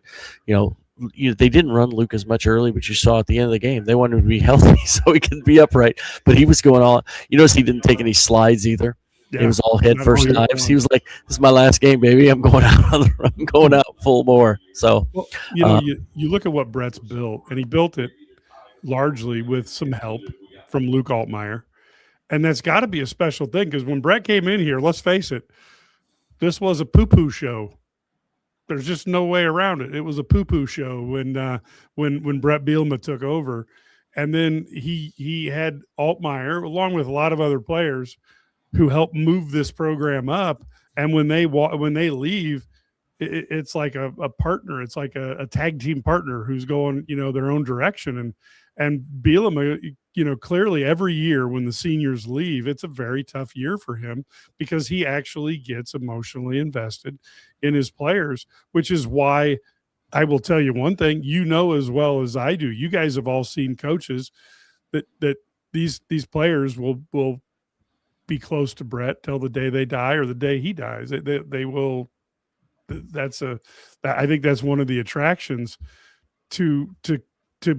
they didn't run Luke as much early, but you saw at the end of the game, they wanted him to be healthy so he could be upright. But he was going all. You notice he didn't take any slides either. Yeah. It was all head first dives. He was like, "This is my last game, baby. I'm going out I'm going out full bore." So, you look at what Brett's built, and he built it largely with some help from Luke Altmaier, and that's got to be a special thing because when Brett came in here, let's face it, this was a poo-poo show. There's just no way around it. It was a poo-poo show when Brett Bielema took over, and then he had Altmaier along with a lot of other players who helped move this program up. And when they leave, it's like a partner. It's like a tag team partner who's going their own direction. And Bielema, clearly every year when the seniors leave, it's a very tough year for him because he actually gets emotionally invested in his players, which is why I will tell you one thing, as well as I do. You guys have all seen coaches that these players will be close to Brett till the day they die or the day he dies. They will. I think that's one of the attractions to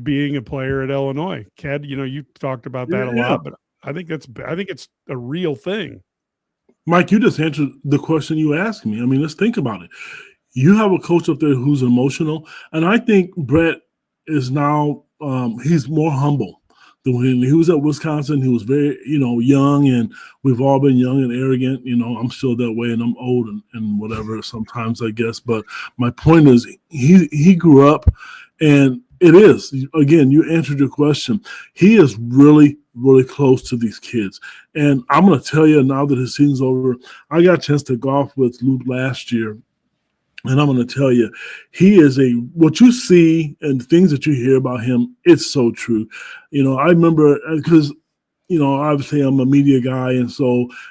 being a player at Illinois. Ked, you talked about that a lot, but I think it's a real thing. Mike, you just answered the question you asked me. I mean, let's think about it. you have a coach up there who's emotional, and I think Brett is now he's more humble than when he was at Wisconsin. He was very, young, and we've all been young and arrogant. I'm still that way, and I'm old and whatever sometimes, I guess. But my point is, he grew up, and it is, again, you answered your question. He is really, really close to these kids. And I'm going to tell you now that his season's over, I got a chance to golf with Luke last year. And I'm going to tell you, he is what you see and the things that you hear about him, it's so true. I remember because, obviously I'm a media guy. And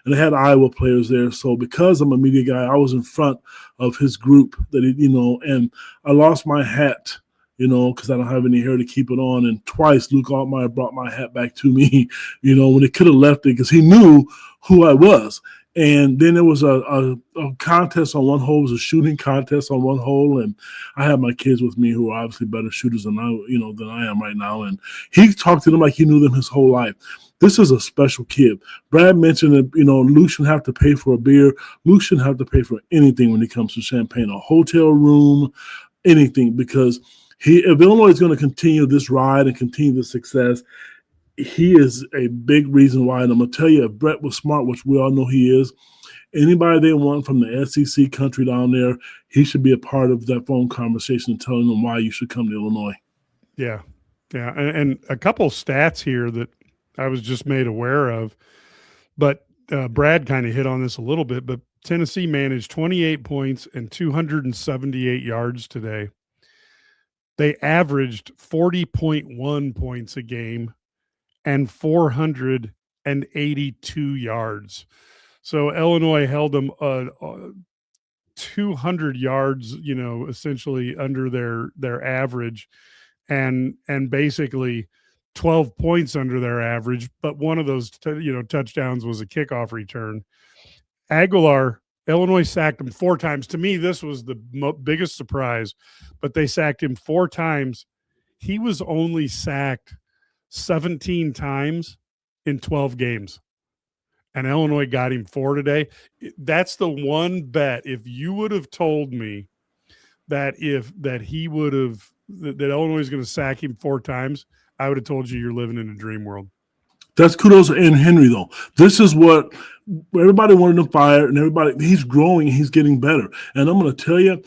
I had Iowa players there. So because I'm a media guy, I was in front of his group and I lost my hat, because I don't have any hair to keep it on. And twice Luke Altmaier brought my hat back to me, when he could have left it because he knew who I was. And then there was a contest on one hole. It was a shooting contest on one hole, and I had my kids with me who are obviously better shooters than I am right now. And he talked to them like he knew them his whole life. This is a special kid. Brad mentioned that Luke shouldn't have to pay for a beer. Luke shouldn't have to pay for anything when it comes to champagne, a hotel room, anything, because if Illinois is going to continue this ride and continue the success, he is a big reason why. And I'm going to tell you, if Brett was smart, which we all know he is, anybody they want from the SEC country down there, he should be a part of that phone conversation and telling them why you should come to Illinois. Yeah. Yeah. And a couple stats here that I was just made aware of, but Brad kind of hit on this a little bit, but Tennessee managed 28 points and 278 yards today. They averaged 40.1 points a game and 482 yards. So Illinois held them 200 yards, essentially under their average, and basically 12 points under their average. But one of those touchdowns was a kickoff return. Aguilar, Illinois sacked him 4 times. To me, this was the biggest surprise, but they sacked him 4 times. He was only sacked 17 times in 12 games, and Illinois got him 4 today. That's the one bet. If you would have told me that that Illinois is going to sack him 4 times, I would have told you you're living in a dream world. That's kudos to Aaron Henry, though. This is what everybody wanted to fire, and he's growing, he's getting better. And I'm going to tell you,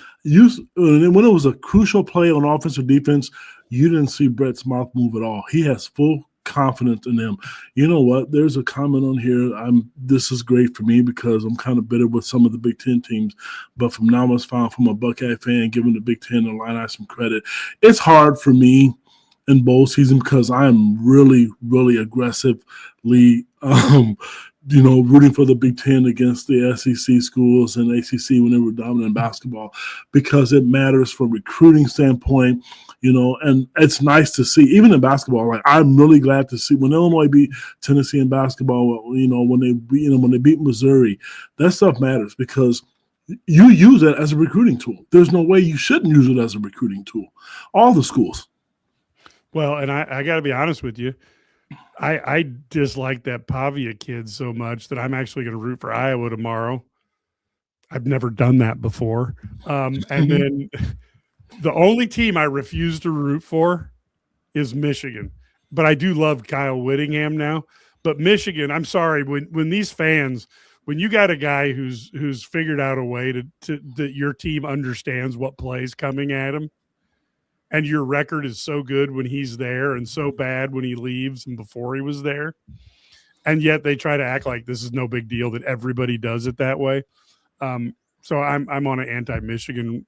when it was a crucial play on offense or defense, you didn't see Brett's mouth move at all. He has full confidence in them. You know what? There's a comment on here. This is great for me because I'm kind of bitter with some of the Big Ten teams. But from now on, from a Buckeye fan, giving the Big Ten and Illini some credit. It's hard for me in bowl season because I am really, really aggressively, rooting for the Big Ten against the SEC schools and ACC when they were dominant in basketball because it matters from a recruiting standpoint, and it's nice to see, even in basketball. Like I'm really glad to see when Illinois beat Tennessee in basketball. When they beat Missouri, that stuff matters because you use it as a recruiting tool. There's no way you shouldn't use it as a recruiting tool. All the schools. Well, and I got to be honest with you. I dislike that Pavia kid so much that I'm actually going to root for Iowa tomorrow. I've never done that before. And then the only team I refuse to root for is Michigan. But I do love Kyle Whittingham now. But Michigan, I'm sorry, when these fans, when you got a guy who's figured out a way that your team understands what play's coming at him, and your record is so good when he's there and so bad when he leaves and before he was there, and yet they try to act like this is no big deal that everybody does it that way. So I'm on an anti-Michigan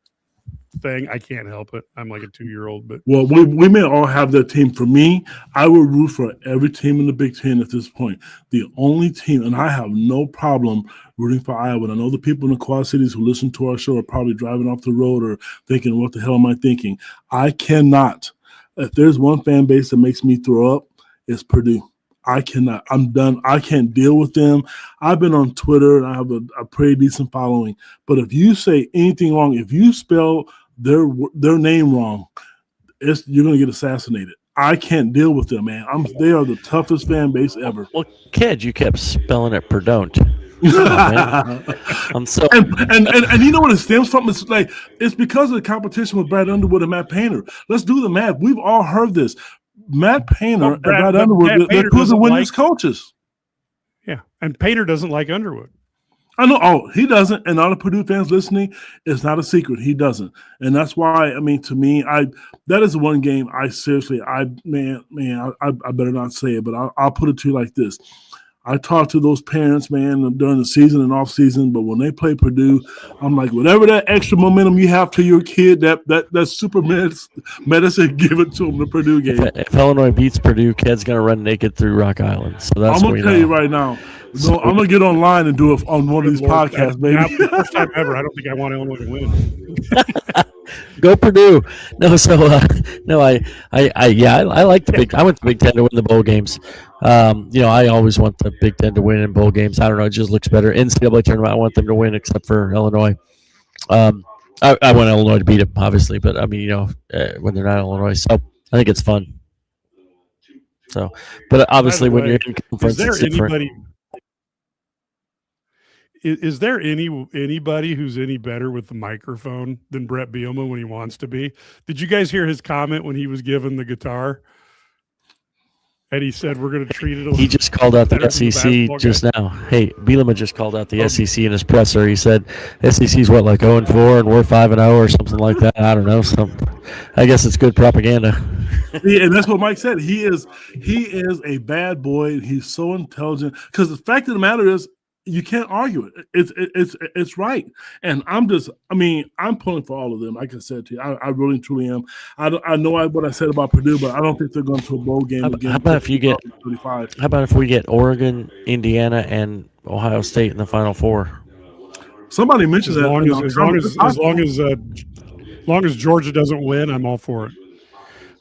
thing. I can't help it. I'm like a 2-year-old. But well, we may all have that team. For me, I would root for every team in the Big Ten at this point. The only team, and I have no problem rooting for Iowa. And I know the people in the Quad Cities who listen to our show are probably driving off the road or thinking, what the hell am I thinking? I cannot. If there's one fan base that makes me throw up, it's Purdue. I cannot. I'm done. I can't deal with them. I've been on Twitter, and I have a pretty decent following. But if you say anything wrong, if you spell their name wrong, you're going to get assassinated. I can't deal with them, man. They are the toughest fan base ever. Well, kid, you kept spelling it Perdon't. I'm so and you know what it stems from? It's like it's because of the competition with Brad Underwood and Matt Painter. Let's do the math. We've all heard this. Matt Painter and Brad Underwood, they're two of the winningest coaches. Yeah, and Painter doesn't like Underwood. I know. Oh, he doesn't. And all the Purdue fans listening, it's not a secret. He doesn't. And that's why, I mean, to me, that is the one game I seriously, I better not say it, but I'll put it to you like this. I talk to those parents, man, during the season and off season, but when they play Purdue, I'm like, whatever that extra momentum you have to your kid, that super medicine, give it to them, the Purdue game. If Illinois beats Purdue, kid's going to run naked through Rock Island. So that's I'm going to tell you right now. No, I'm going to get online and do it on one of these podcasts, baby. Now, for the first time ever, I don't think I want Illinois to win. Go Purdue. No, so I like the Big. I want the Big Ten to win the bowl games. I always want the Big Ten to win in bowl games. I don't know, it just looks better. NCAA tournament, I want them to win, except for Illinois. I want Illinois to beat them, obviously, but I mean, when they're not Illinois, so I think it's fun. So, but obviously, when you're in conference, it's different. Is there anybody who's any better with the microphone than Brett Bielema when he wants to be? Did you guys hear his comment when he was given the guitar? And he said, we're going to treat it a little. He just called out the SEC just now. Hey, Bielema just called out the SEC in his presser. He said, SEC's what, like 0-4 and we're 5-0 or something like that. I don't know. I guess it's good propaganda. Yeah, and that's what Mike said. He is a bad boy. He's so intelligent. Because the fact of the matter is, you can't argue it. It's right. And I'm pulling for all of them. Like I said to you, I really truly am. I know what I said about Purdue, but I don't think they're going to a bowl game again. How about if we get Oregon, Indiana, and Ohio State in the Final Four? Somebody mentioned that. As long as Georgia doesn't win, I'm all for it.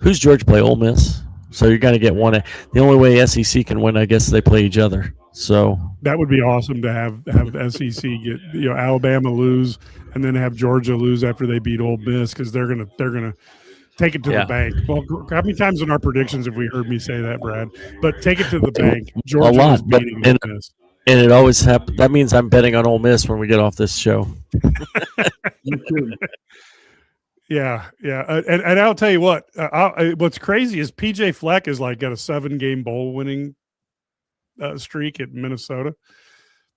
Who's Georgia play? Ole Miss. So you're going to get one. The only way SEC can win, I guess, they play each other. So that would be awesome to have the SEC get Alabama lose and then have Georgia lose after they beat Ole Miss, because they're gonna take it to the bank. Well, how many times in our predictions have we heard me say that, Brad? But take it to the bank. Georgia is beating Ole Miss. And it always happens. That means I'm betting on Ole Miss when we get off this show. Yeah. And I'll tell you what. What's crazy is PJ Fleck is got a 7-game bowl winning streak at Minnesota.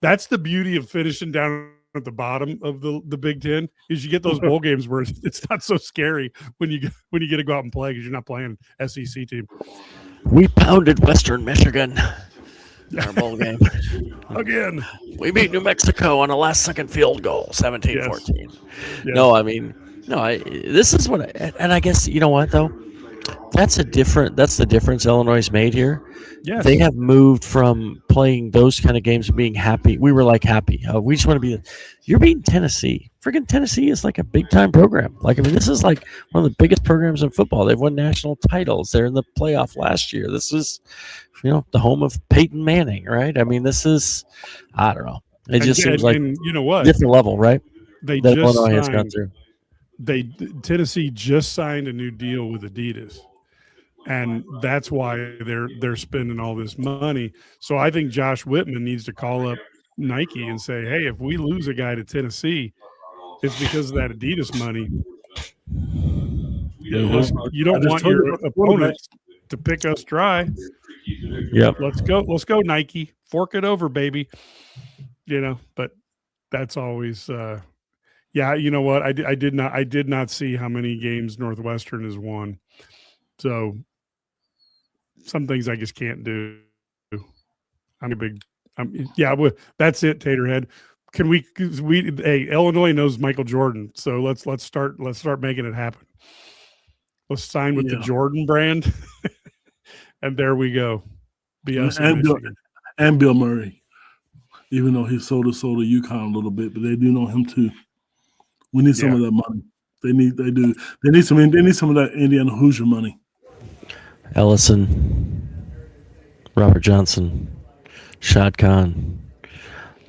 That's the beauty of finishing down at the bottom of the Big Ten, is you get those bowl games where it's not so scary when you get to go out and play, because you're not playing an SEC team. We pounded Western Michigan in our bowl game. Again. We beat New Mexico on a last-second field goal, 17-14. Yes. This is what and I guess, you know what, though? That's the difference Illinois made here. Yes. They have moved from playing those kind of games to being happy. We were happy. We just want to be. You're beating Tennessee. Freaking Tennessee is a big time program. This is one of the biggest programs in football. They've won national titles. They're in the playoff last year. This is, the home of Peyton Manning, right? I mean, this is, I don't know. It just seems like, you know what, different level, right? They that just Illinois has gone through. Tennessee just signed a new deal with Adidas, and that's why they're spending all this money. So I think Josh Whitman needs to call up Nike and say, hey, if we lose a guy to Tennessee, it's because of that Adidas money. You don't want your opponents to pick us dry. Yep. Let's go, Nike. Fork it over, baby. But that's always yeah, you know what? I did not see how many games Northwestern has won. So some things I just can't do. That's it, Taterhead. Can we Illinois knows Michael Jordan, so let's start making it happen. Let's sign with the Jordan brand. And there we go. And Bill Murray. Even though he sold to UConn a little bit, but they do know him too. We need some of that money. They need some of that Indiana Hoosier money. Ellison, Robert Johnson, Shad Khan,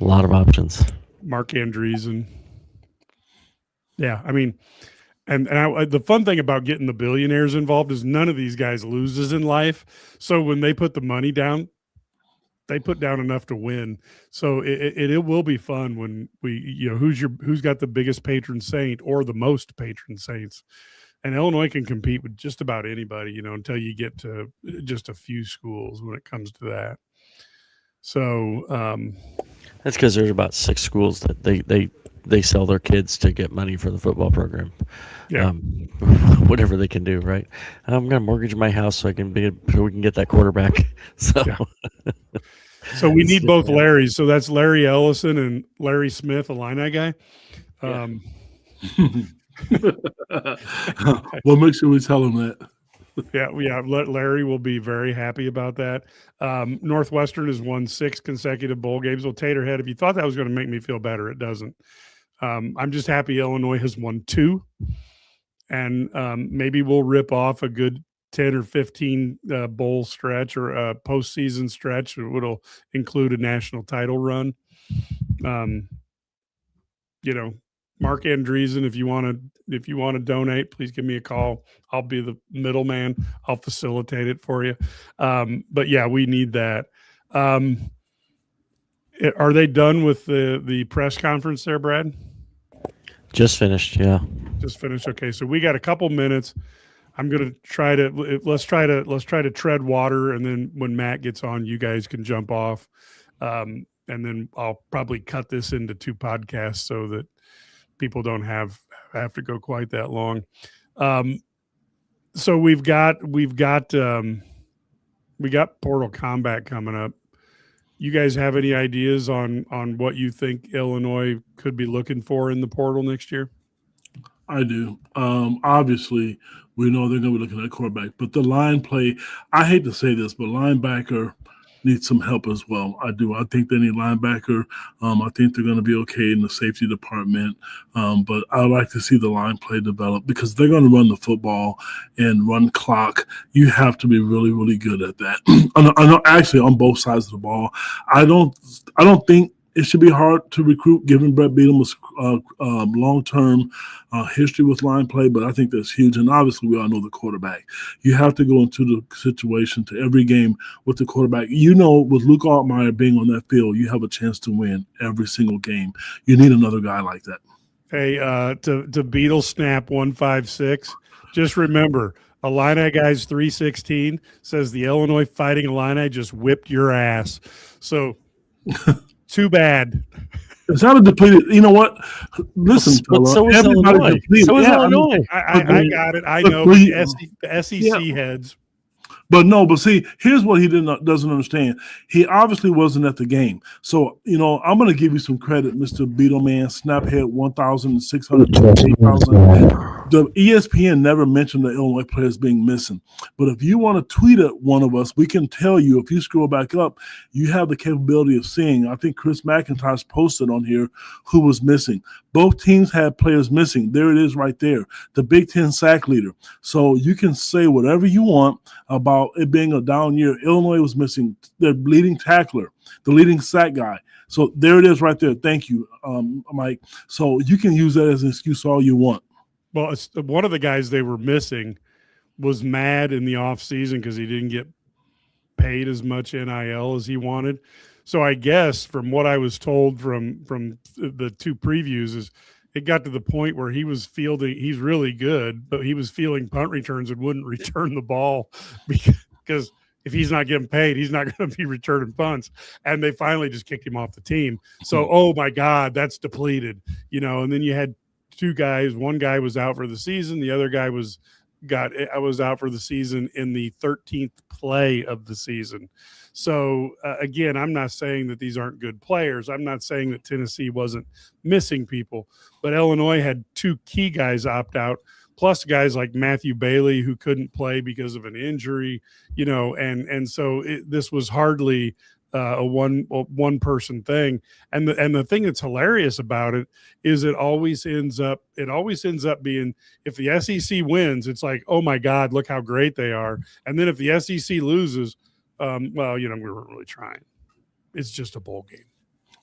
a lot of options. Mark Andreessen. Yeah, I mean, and the fun thing about getting the billionaires involved is none of these guys loses in life. So when they put the money down, they put down enough to win. So it will be fun when who's got the biggest patron saint or the most patron saints. And Illinois can compete with just about anybody, until you get to just a few schools when it comes to that. So that's because there's about 6 schools that they sell their kids to get money for the football program. Yeah. Whatever they can do, right? I'm going to mortgage my house so we can get that quarterback. So, yeah. So we need both Larrys. So that's Larry Ellison and Larry Smith, Illini guy. Well, make sure we tell him that. Yeah. Larry will be very happy about that. Northwestern has won 6 consecutive bowl games. Well, Taterhead, if you thought that was going to make me feel better, it doesn't. I'm just happy Illinois has won 2, and maybe we'll rip off a good 10 or 15 bowl stretch or a postseason stretch. It'll include a national title run. Mark Andreessen, if you want to donate, please give me a call. I'll be the middleman. I'll facilitate it for you. But yeah, we need that. Are they done with the press conference there, Brad? Just finished. Yeah. Just finished. Okay. So we got a couple minutes. I'm going to let's try to tread water. And then when Matt gets on, you guys can jump off. And then I'll probably cut this into 2 podcasts so that people don't have to go quite that long. So we got Portal Combat coming up. You guys have any ideas on what you think Illinois could be looking for in the portal next year? I do. Obviously, we know they're going to be looking at quarterback, but the line play, I hate to say this, but linebacker needs some help as well. I do. I think they need linebacker. I think they're going to be okay in the safety department. But I like to see the line play develop because they're going to run the football and run clock. You have to be really, really good at that. I know actually on both sides of the ball. I don't think it should be hard to recruit, given Brett Beadham's long-term history with line play, but I think that's huge. And obviously, we all know the quarterback. You have to go into the situation to every game with the quarterback. With Luke Altmaier being on that field, you have a chance to win every single game. You need another guy like that. Hey, to Beetle Snap 156, just remember, Illini Guys 316 says the Illinois Fighting Illini just whipped your ass. So too bad. It's not a depleted. You know what? Listen, so is Illinois. Illinois. I got it. I know the SEC heads. But see, here's what he doesn't understand. He obviously wasn't at the game. So, I'm going to give you some credit, Mr. Beetleman, Snaphead 1,600, 8,000. The ESPN never mentioned the Illinois players being missing. But if you want to tweet at one of us, we can tell you, if you scroll back up, you have the capability of seeing. I think Chris McIntosh posted on here who was missing. Both teams had players missing. There it is right there. The Big Ten sack leader. So you can say whatever you want about it being a down year. Illinois was missing their leading tackler, the leading sack guy. So there it is right there. Thank you, Mike. So you can use that as an excuse all you want. Well, one of the guys they were missing was mad in the offseason because he didn't get paid as much NIL as he wanted. So I guess from what I was told from the 2 previews is it got to the point where he was fielding. He's really good, but he was fielding punt returns and wouldn't return the ball because if he's not getting paid, he's not going to be returning punts. And they finally just kicked him off the team. So, oh my God, that's depleted, and then you had 2 guys. One guy was out for the season. The other guy was out for the season in the 13th play of the season. So again, I'm not saying that these aren't good players. I'm not saying that Tennessee wasn't missing people, but Illinois had 2 key guys opt out, plus guys like Matthew Bailey who couldn't play because of an injury, and so this was hardly a one person thing. And the thing that's hilarious about it is it always ends up being, if the SEC wins, it's like, oh my God, look how great they are. And then if the SEC loses, we weren't really trying. It's just a bowl game.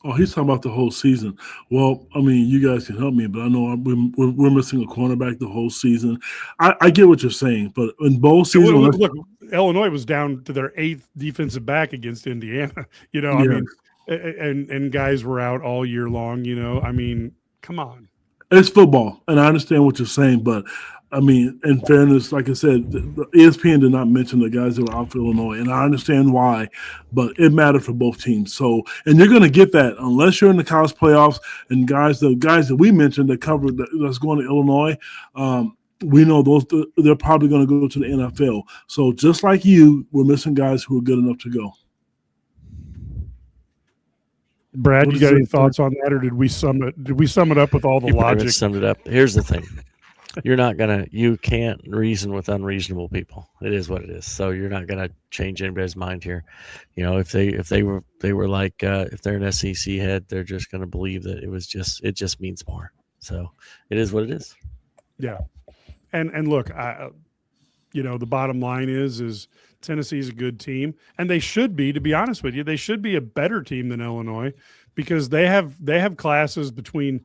Oh, he's talking about the whole season. Well, I mean, you guys can help me, but I know we're missing a cornerback the whole season. I get what you're saying, but in bowl season, look, Illinois was down to their 8th defensive back against Indiana. I mean, and guys were out all year long. I mean, come on. It's football, and I understand what you're saying, but I mean, in fairness, like I said, the ESPN did not mention the guys that were out for Illinois, and I understand why, but it mattered for both teams. So, and you're going to get that unless you're in the college playoffs, and the guys that we mentioned that covered that's going to Illinois. We know they're probably going to go to the NFL. So just like you, we're missing guys who are good enough to go. Brad, you got any thoughts on that, or did we sum it up with all the logic? Summed it up. Here's the thing: you can't reason with unreasonable people. It is what it is. So you're not gonna change anybody's mind here. If they were like if they're an SEC head, they're just gonna believe that it just means more. So it is what it is. Yeah, and look, the bottom line is Tennessee's a good team, and they should be. To be honest with you, they should be a better team than Illinois because they have classes between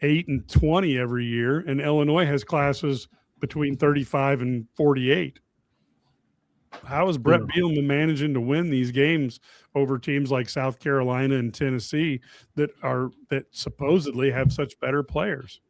8 and 20 every year, and Illinois has classes between 35 and 48. How is Brett Bielema managing to win these games over teams like South Carolina and Tennessee that supposedly have such better players?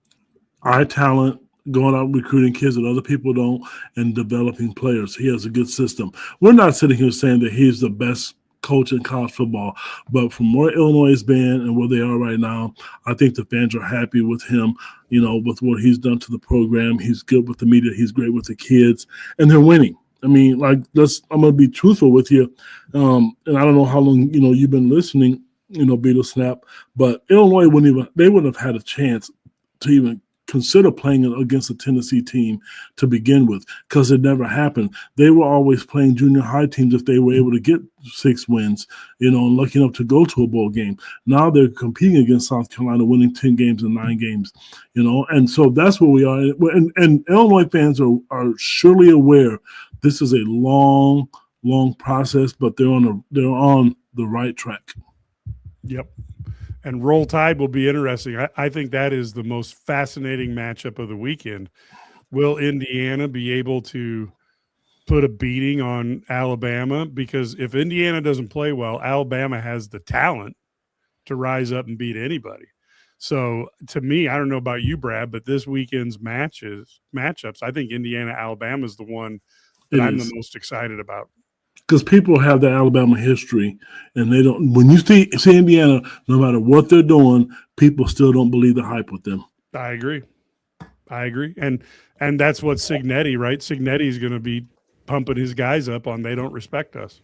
Our talent, going out recruiting kids that other people don't, and developing players. He has a good system. We're not sitting here saying that he's the best coach in college football, but from where Illinois has been and where they are right now, I think the fans are happy with him, with what he's done to the program. He's good with the media. He's great with the kids, and they're winning. I mean, I'm going to be truthful with you, and I don't know how long, you've been listening, Beetle Snap, but Illinois wouldn't have had a chance to even consider playing against a Tennessee team to begin with, because it never happened. They were always playing junior high teams if they were able to get 6 wins, and lucky enough to go to a bowl game. Now they're competing against South Carolina, winning 10 games in 9 games, and so that's where we are. And Illinois fans are surely aware this is a long, long process, but they're on the right track. Yep. And Roll Tide will be interesting. I think that is the most fascinating matchup of the weekend. Will Indiana be able to put a beating on Alabama? Because if Indiana doesn't play well, Alabama has the talent to rise up and beat anybody. So to me, I don't know about you, Brad, but this weekend's matchups, I think Indiana-Alabama is the one that I'm the most excited about. Because people have the Alabama history, and they don't. When you see Indiana, no matter what they're doing, people still don't believe the hype with them. I agree, and that's what Signetti, right? Signetti's going to be pumping his guys up on they don't respect us.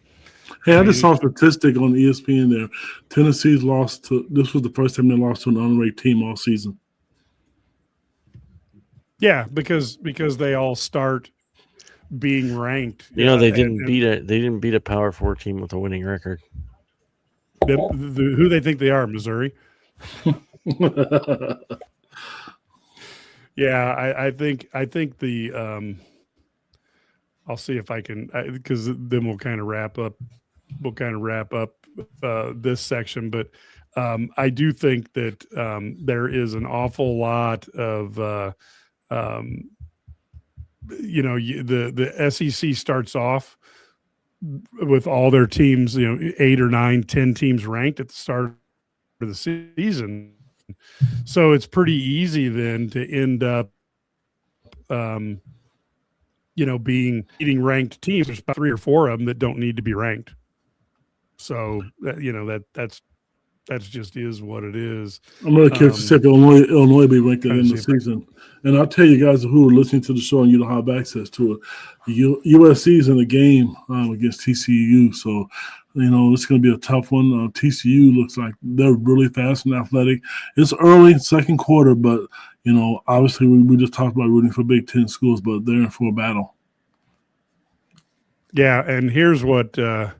Hey, I just saw a statistic on ESPN there. Tennessee's lost to. This was the first time they lost to an unranked team all season. Yeah, because they all start being ranked. They didn't beat a Power 4 team with a winning record. Who they think they are, Missouri? Yeah, I think the I'll see if I can, because then we'll kind of wrap up. We'll kind of wrap up this section, but I do think that there is an awful lot of the SEC starts off with all their teams, 8 or 9, 10 teams ranked at the start of the season. So it's pretty easy then to end up, being ranked teams. There's about 3 or 4 of them that don't need to be ranked. So that's just is what it is. I'm really curious to see if Illinois be ranked at the end of the season. And I'll tell you guys who are listening to the show and you don't have access to it, USC is in the game against TCU. So, it's going to be a tough one. TCU looks like they're really fast and athletic. It's early, second quarter, but, obviously we just talked about rooting for Big Ten schools, but they're in for a battle. Yeah, and here's what I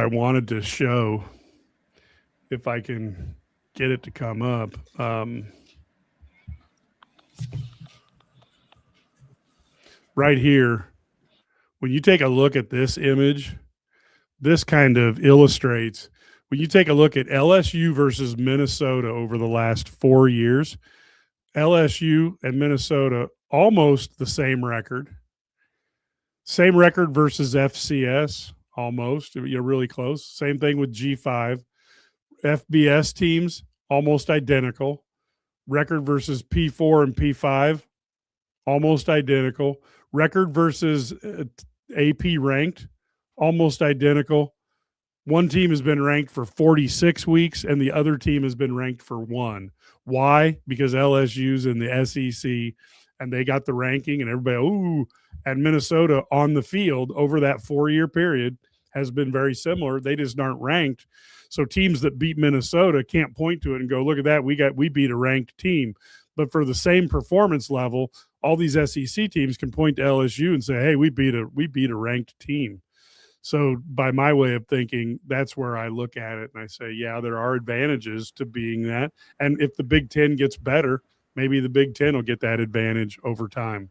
wanted to show, if I can get it to come up. Right here, when you take a look at this image, this kind of illustrates, when you take a look at LSU versus Minnesota over the last 4 years, LSU and Minnesota almost the same record. Same record versus FCS, almost. You're really close. Same thing with G5. FBS teams, almost identical. Record versus P4 and P5, almost identical. Record versus AP ranked, almost identical. One team has been ranked for 46 weeks, and the other team has been ranked for 1. Why? Because LSU's in the SEC, and they got the ranking, and everybody, ooh, and Minnesota on the field over that 4-year period has been very similar. They just aren't ranked. So teams that beat Minnesota can't point to it and go, look at that, we beat a ranked team. But for the same performance level, all these SEC teams can point to LSU and say, hey, we beat a ranked team. So by my way of thinking, that's where I look at it and I say, yeah, there are advantages to being that. And if the Big Ten gets better, maybe the Big Ten will get that advantage over time.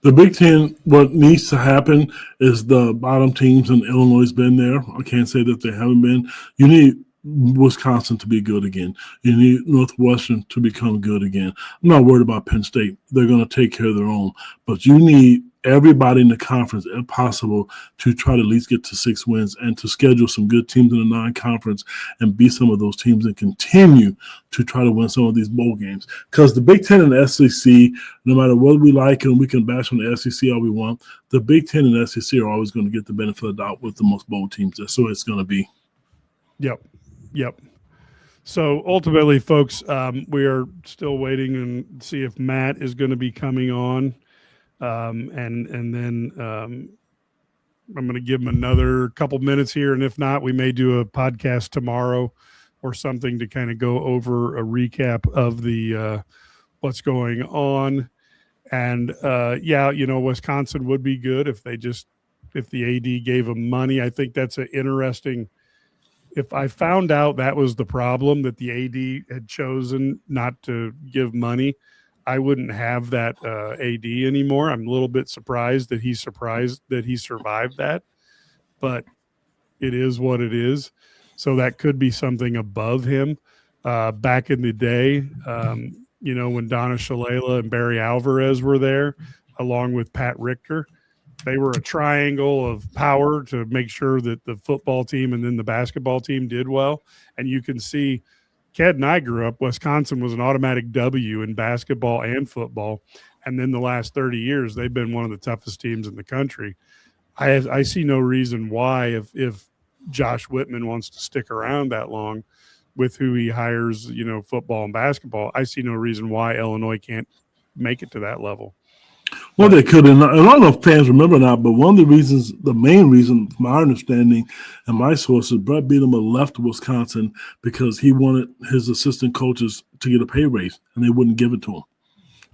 The Big Ten, what needs to happen is the bottom teams, and Illinois has been there. I can't say that they haven't been. You need Wisconsin to be good again. You need Northwestern to become good again. I'm not worried about Penn State. They're going to take care of their own. But you need everybody in the conference, if possible, to try to at least get to 6 wins and to schedule some good teams in the non-conference and beat some of those teams and continue to try to win some of these bowl games. Because the Big Ten and the SEC, no matter what we like, and we can bash on the SEC all we want, the Big Ten and the SEC are always going to get the benefit of the doubt with the most bowl teams. That's so it's going to be. Yep. So ultimately, folks, we are still waiting and see if Matt is going to be coming on. And then I'm going to give him another couple minutes here. And if not, we may do a podcast tomorrow or something to kind of go over a recap of the what's going on. And Wisconsin would be good if the AD gave them money. I think that's an interesting. If I found out that was the problem, that the AD had chosen not to give money, I wouldn't have that AD anymore. I'm a little bit surprised that he survived that, but it is what it is. So that could be something above him. Back in the day, when Donna Shalala and Barry Alvarez were there, along with Pat Richter, they were a triangle of power to make sure that the football team and then the basketball team did well. And you can see, Ked and I grew up, Wisconsin was an automatic W in basketball and football. And then the last 30 years, they've been one of the toughest teams in the country. I see no reason why, if Josh Whitman wants to stick around that long with who he hires, football and basketball, I see no reason why Illinois can't make it to that level. Well, they could, and I don't know if fans remember or not, but one of the main reason, from my understanding and my sources, Brett Bielema left Wisconsin because he wanted his assistant coaches to get a pay raise, and they wouldn't give it to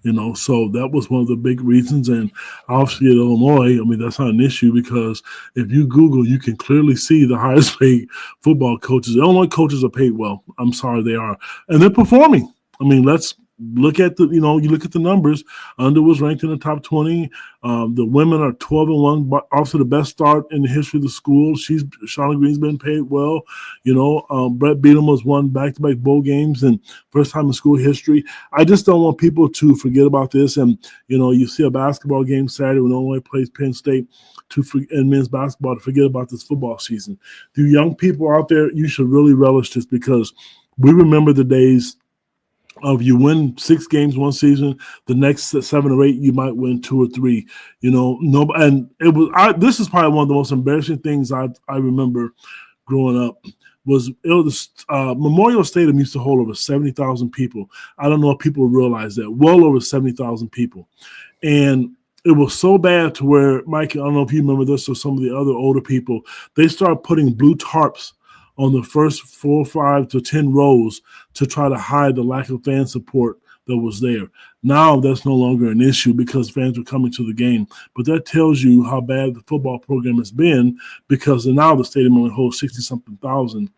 him. So that was one of the big reasons. And obviously at Illinois, that's not an issue because if you Google, you can clearly see the highest paid football coaches. Illinois coaches are paid well. I'm sorry, they are. And they're performing. Let's look at you look at the numbers. Under was ranked in the top 20. The women are 12-1, but off to the best start in the history of the school. Shauna Green's been paid well. Brett Bielema's won back-to-back bowl games and first time in school history. I just don't want people to forget about this. And you see a basketball game Saturday when Illinois plays Penn State in men's basketball to forget about this football season. The young people out there, you should really relish this because we remember the days of you win 6 games one season, the next 7 or 8 you might win 2 or 3. And it was. This is probably one of the most embarrassing things I remember growing up. Was Memorial Stadium used to hold over 70,000 people. I don't know if people realize that. Well over 70,000 people, and it was so bad to where, Mike, I don't know if you remember this or some of the other older people, they started putting blue tarps on the first 4, 5 to 10 rows to try to hide the lack of fan support that was there. Now that's no longer an issue because fans are coming to the game. But that tells you how bad the football program has been because now the stadium only holds 60-something thousand.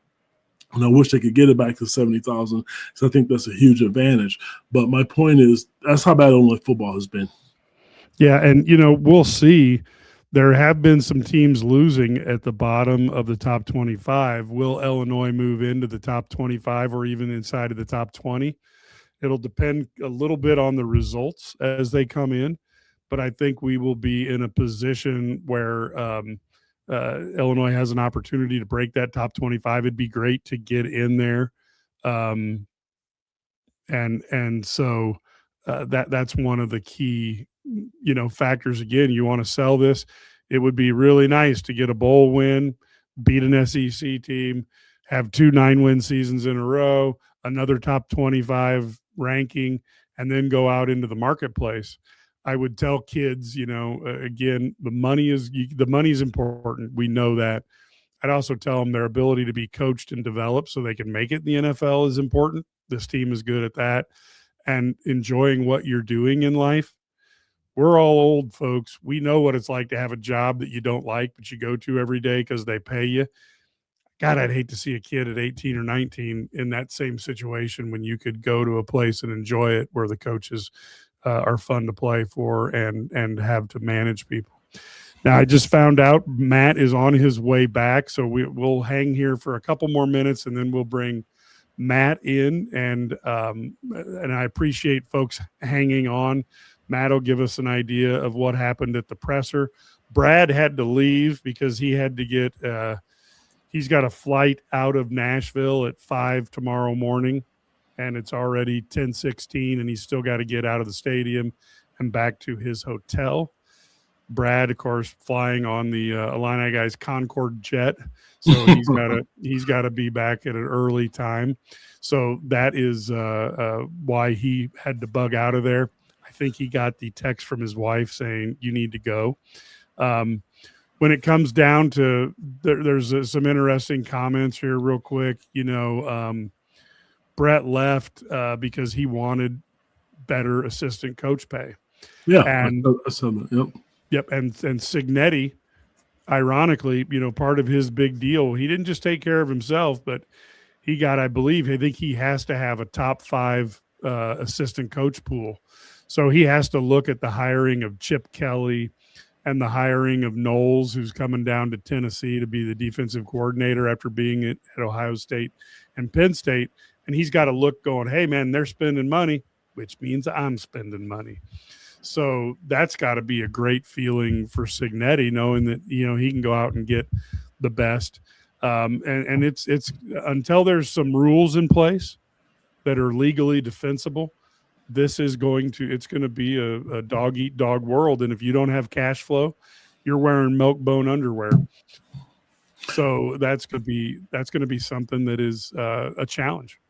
And I wish they could get it back to 70,000 because I think that's a huge advantage. But my point is that's how bad Illinois football has been. Yeah, and, we'll see. There have been some teams losing at the bottom of the top 25. Will Illinois move into the top 25 or even inside of the top 20? It'll depend a little bit on the results as they come in. but I think we will be in a position where Illinois has an opportunity to break that top 25. It'd be great to get in there. And so that's one of the key, factors. Again, you want to sell this. It would be really nice to get a bowl win, beat an SEC team, have 2 9-win seasons in a row, another top 25 ranking, and then go out into the marketplace. I would tell kids, again, the money is important. We know that. I'd also tell them their ability to be coached and developed so they can make it in the NFL is important. This team is good at that. And enjoying what you're doing in life. We're all old folks. We know what it's like to have a job that you don't like, but you go to every day because they pay you. God, I'd hate to see a kid at 18 or 19 in that same situation when you could go to a place and enjoy it where the coaches are fun to play for and have to manage people. Now, I just found out Matt is on his way back, so we'll hang here for a couple more minutes, and then we'll bring Matt in. And I appreciate folks hanging on. Matt will give us an idea of what happened at the presser. Brad had to leave because he had to get he's got a flight out of Nashville at 5 tomorrow morning, and it's already 10:16, and he's still got to get out of the stadium and back to his hotel. Brad, of course, flying on the Illini guys Concorde jet, so he's got to be back at an early time. So that is why he had to bug out of there. I think he got the text from his wife saying you need to go. When it comes down to there's some interesting comments here, real quick. Brett left because he wanted better assistant coach pay. Yeah, and I said that. Yep. Yep, and Signetti, ironically, part of his big deal, he didn't just take care of himself, but he got, I think he has to have a top 5 assistant coach pool. So he has to look at the hiring of Chip Kelly and the hiring of Knowles, who's coming down to Tennessee to be the defensive coordinator after being at Ohio State and Penn State. And he's got to look going, hey, man, they're spending money, which means I'm spending money. So that's got to be a great feeling for Signetti, knowing that, he can go out and get the best. And it's until there's some rules in place that are legally defensible, it's going to be a dog eat dog world. And if you don't have cash flow, you're wearing milk bone underwear. So that's going to be something that is a challenge.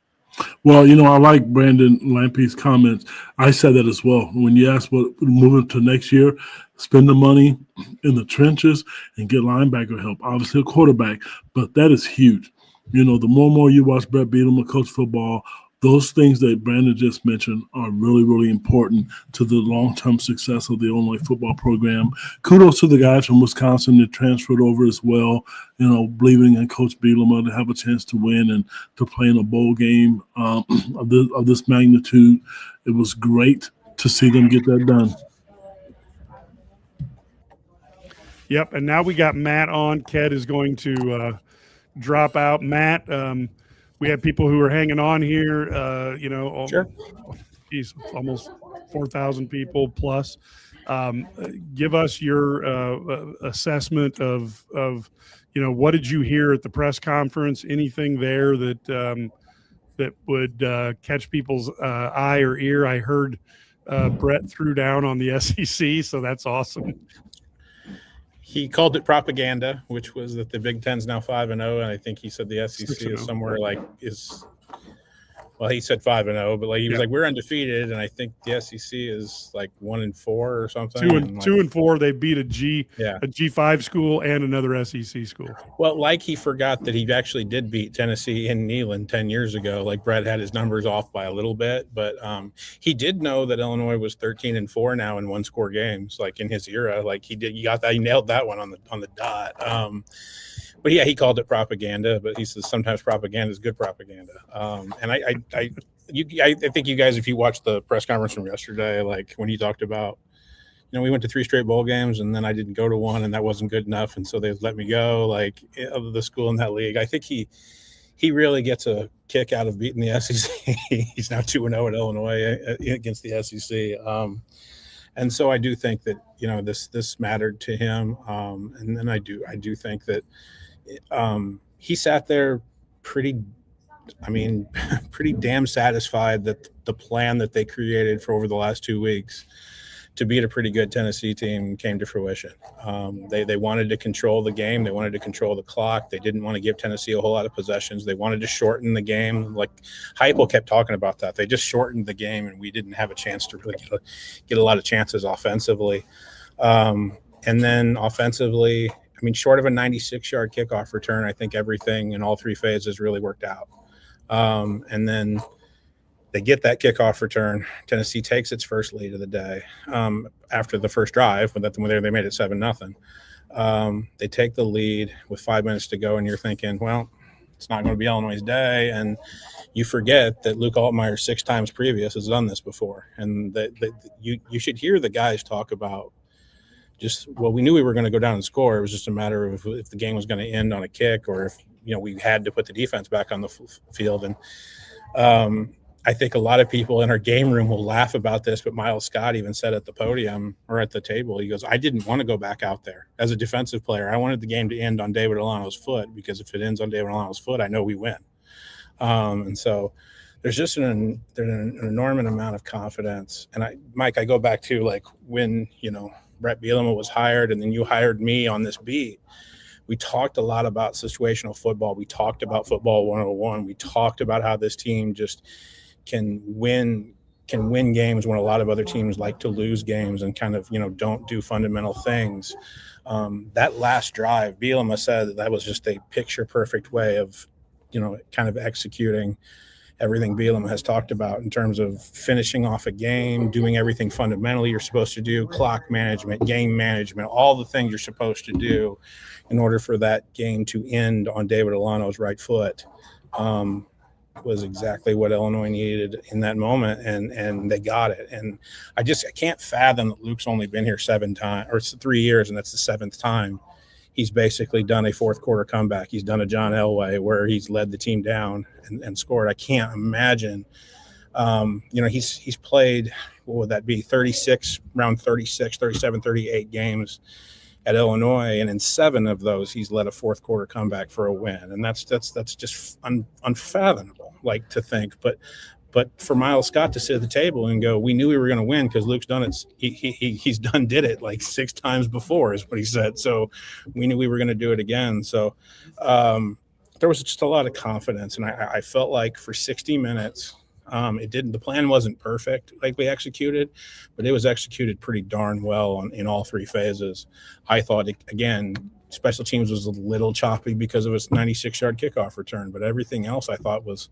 Well, I like Brandon Lampe's comments. I said that as well. When you ask what moving to next year, spend the money in the trenches and get linebacker help. Obviously a quarterback, but that is huge. The more and more you watch Brett Bielema coach football, those things that Brandon just mentioned are really, really important to the long-term success of the Illinois football program. Kudos to the guys from Wisconsin that transferred over as well, believing in Coach Bielema to have a chance to win and to play in a bowl game of this magnitude. It was great to see them get that done. Yep, and now we got Matt on. Ked is going to drop out. Matt, we had people who were hanging on here, Sure. Geez, almost 4,000 people plus. Give us your assessment of what did you hear at the press conference? Anything there that would catch people's eye or ear? I heard Brett threw down on the SEC, so that's awesome. He called it propaganda, which was that the Big Ten's now 5-0, and I think he said the SEC is somewhere he said 5-0, but he was like, we're undefeated, and I think the SEC is 1-4 or something. 2-4. They beat a G5 school and another SEC school. Well, he forgot that he actually did beat Tennessee in Neyland 10 years ago. Brett had his numbers off by a little bit, but he did know that Illinois was 13-4 now in 1-score games, in his era. He nailed that one on the dot. But yeah, he called it propaganda, but he says sometimes propaganda is good propaganda. And I think you guys, if you watched the press conference from yesterday, when he talked about, we went to 3 straight bowl games and then I didn't go to one and that wasn't good enough. And so they let me go of the school in that league. I think he really gets a kick out of beating the SEC. He's now 2-0 at Illinois against the SEC. And so I do think that, this mattered to him. And then I do think that he sat there pretty damn satisfied that the plan that they created for over the last 2 weeks to beat a pretty good Tennessee team came to fruition. They wanted to control the game. They wanted to control the clock. They didn't want to give Tennessee a whole lot of possessions. They wanted to shorten the game. Like Heupel kept talking about that. They just shortened the game, and we didn't have a chance to really get a lot of chances offensively. And then offensively, short of a 96-yard kickoff return, I think everything in all three phases really worked out. And then they get that kickoff return. Tennessee takes its first lead of the day after the first drive. When they made it 7-0. They take the lead with 5 minutes to go, and you're thinking, well, it's not going to be Illinois' day. And you forget that Luke Altmaier 6 times previous has done this before. And that you should hear the guys talk about we knew we were going to go down and score. It was just a matter of if the game was going to end on a kick or if, we had to put the defense back on the field. And I think a lot of people in our game room will laugh about this, but Miles Scott even said at the podium or at the table, he goes, I didn't want to go back out there as a defensive player. I wanted the game to end on David Alano's foot, because if it ends on David Alano's foot, I know we win. And so there's just an enormous amount of confidence. And Mike, I go back to like when, Brett Bielema was hired and then you hired me on this beat. We talked a lot about situational football. We talked about football 101. We talked about how this team just can win games when a lot of other teams like to lose games and kind of, don't do fundamental things. That last drive, Bielema said that was just a picture perfect way of, kind of executing everything Bielema has talked about in terms of finishing off a game, doing everything fundamentally you're supposed to do, clock management, game management, all the things you're supposed to do in order for that game to end on David Alano's right foot. Was exactly what Illinois needed in that moment, and they got it. And I can't fathom that Luke's only been here 7 times or 3 years, and that's the 7th time he's basically done a fourth quarter comeback. He's done a John Elway where he's led the team down and scored. I can't imagine. He's played, what would that be, 37, 38 games at Illinois, and in 7 of those he's led a fourth quarter comeback for a win, and that's just unfathomable, like, to think. But for Miles Scott to sit at the table and go, we knew we were going to win because Luke's done it. He's did it like 6 times before, is what he said. So we knew we were going to do it again. So there was just a lot of confidence, and I felt like for 60 minutes. The plan wasn't perfect like we executed, but it was executed pretty darn well in all 3 phases. I thought, again, special teams was a little choppy because of its 96-yard kickoff return, but everything else I thought was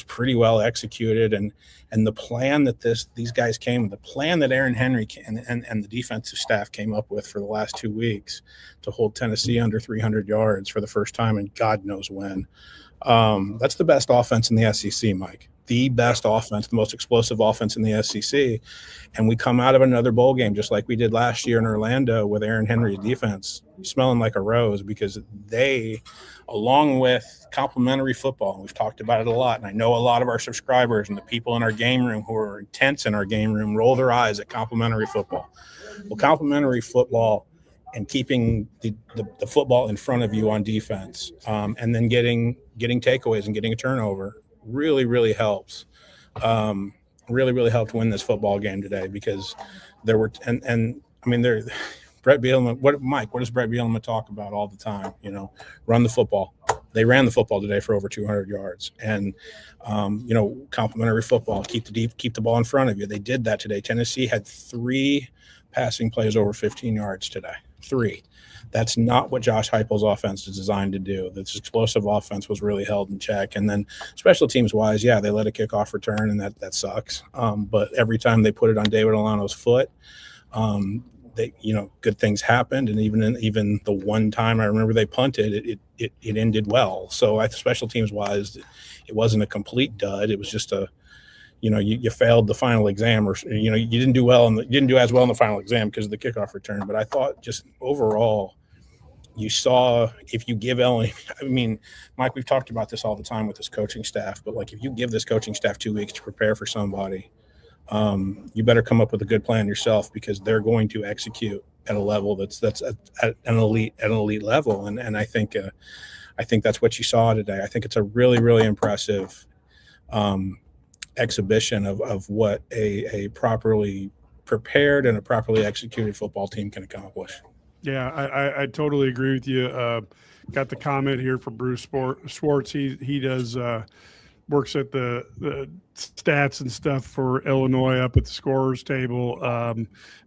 pretty well executed. And the plan that these guys the plan that Aaron Henry and the defensive staff came up with for the last 2 weeks to hold Tennessee under 300 yards for the first time in God knows when. That's the best offense in the SEC, Mike. The best offense, the most explosive offense in the SEC. And we come out of another bowl game just like we did last year in Orlando with Aaron Henry's defense smelling like a rose, because they, along with complementary football, and we've talked about it a lot, and I know a lot of our subscribers and the people in our game room who are intense in our game room roll their eyes at complementary football. Well, complementary football and keeping the football in front of you on defense, and then getting takeaways and getting a turnover really, really helps. Really helped win this football game today, because there were Brett Bielema. What does Brett Bielema talk about all the time? Run the football. They ran the football today for over 200 yards, and complementary football. Keep the ball in front of you. They did that today. Tennessee had 3 passing plays over 15 yards today. 3. That's not what Josh Heupel's offense is designed to do. This explosive offense was really held in check. And then special teams wise, yeah, they let a kickoff return, and that sucks. But every time they put it on David Alano's foot, good things happened. And even the one time I remember they punted, it ended well. So special teams wise, it wasn't a complete dud. It was just you failed the final exam, or you didn't do well, and you didn't do as well in the final exam because of the kickoff return. But I thought just overall, you saw, if you give Illinois, Mike, we've talked about this all the time with this coaching staff, but like if you give this coaching staff 2 weeks to prepare for somebody, you better come up with a good plan yourself, because they're going to execute at a level that's at an elite level. And I think that's what you saw today. I think it's a really, really impressive exhibition of what a properly prepared and a properly executed football team can accomplish. Yeah, I totally agree with you. Got the comment here from Bruce Schwartz. He does works at the stats and stuff for Illinois up at the scorers table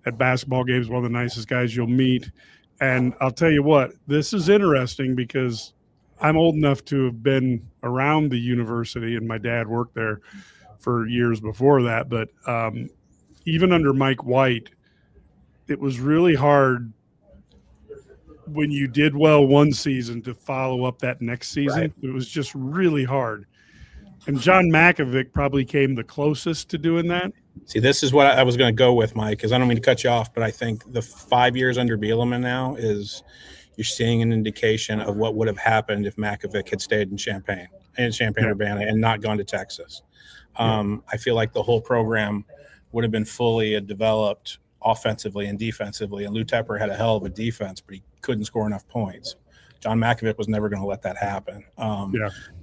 at basketball games. One of the nicest guys you'll meet. And I'll tell you what, this is interesting because I'm old enough to have been around the university, and my dad worked there for years before that. But even under Mike White, it was really hard when you did well one season to follow up that next season. Right. It was just really hard. And John Makovic probably came the closest to doing that. See, this is what I was going to go with, Mike, because I don't mean to cut you off, but I think the 5 years under Bielema now is you're seeing an indication of what would have happened if Makovic had stayed in Champaign-Urbana and not gone to Texas. I feel like the whole program would have been fully developed offensively and defensively, and Lou Tepper had a hell of a defense, but he couldn't score enough points. John Makovic was never going to let that happen.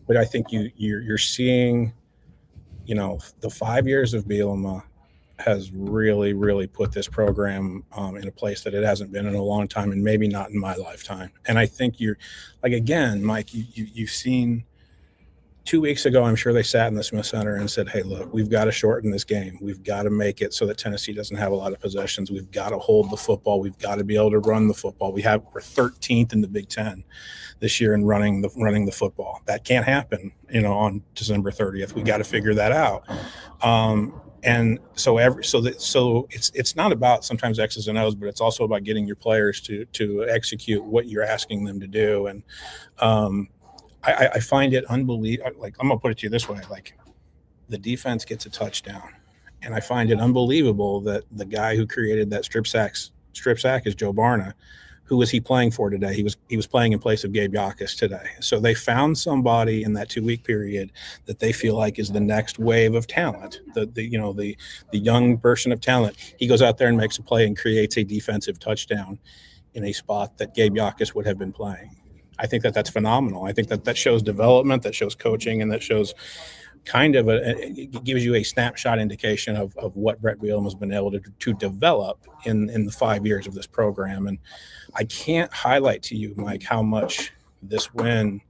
But I think you're seeing, the 5 years of Bielema has really, really put this program in a place that it hasn't been in a long time, and maybe not in my lifetime. And I think you're like, again, Mike, you've seen 2 weeks ago, I'm sure they sat in the Smith Center and said, hey, look, we've got to shorten this game. We've got to make it so that Tennessee doesn't have a lot of possessions. We've got to hold the football. We've got to be able to run the football. We're 13th in the Big Ten this year in running the football. That can't happen, on December 30th. We got to figure that out. And so it's not about sometimes X's and O's, but it's also about getting your players to execute what you're asking them to do. And I find it unbelievable. Like, I'm gonna put it to you this way: like, the defense gets a touchdown, and I find it unbelievable that the guy who created that strip sack is Joe Barna. Who was he playing for today? He was playing in place of Gabe Yakus today. So they found somebody in that 2 week period that they feel like is the next wave of talent, the young version of talent. He goes out there and makes a play and creates a defensive touchdown in a spot that Gabe Yakus would have been playing. I think that's phenomenal. I think that shows development, that shows coaching, and that shows kind of it gives you a snapshot indication of what Brett Bielema has been able to develop in the 5 years of this program. And I can't highlight to you, Mike, how much this win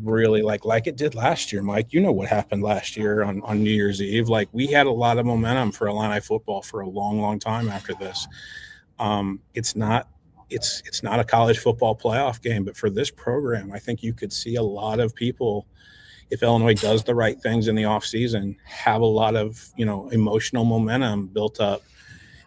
really like it did last year. Mike, you know what happened last year on New Year's Eve. Like, we had a lot of momentum for Illini football for a long, long time after this. It's not a college football playoff game, but for this program, I think you could see a lot of people, if Illinois does the right things in the offseason, have a lot of, emotional momentum built up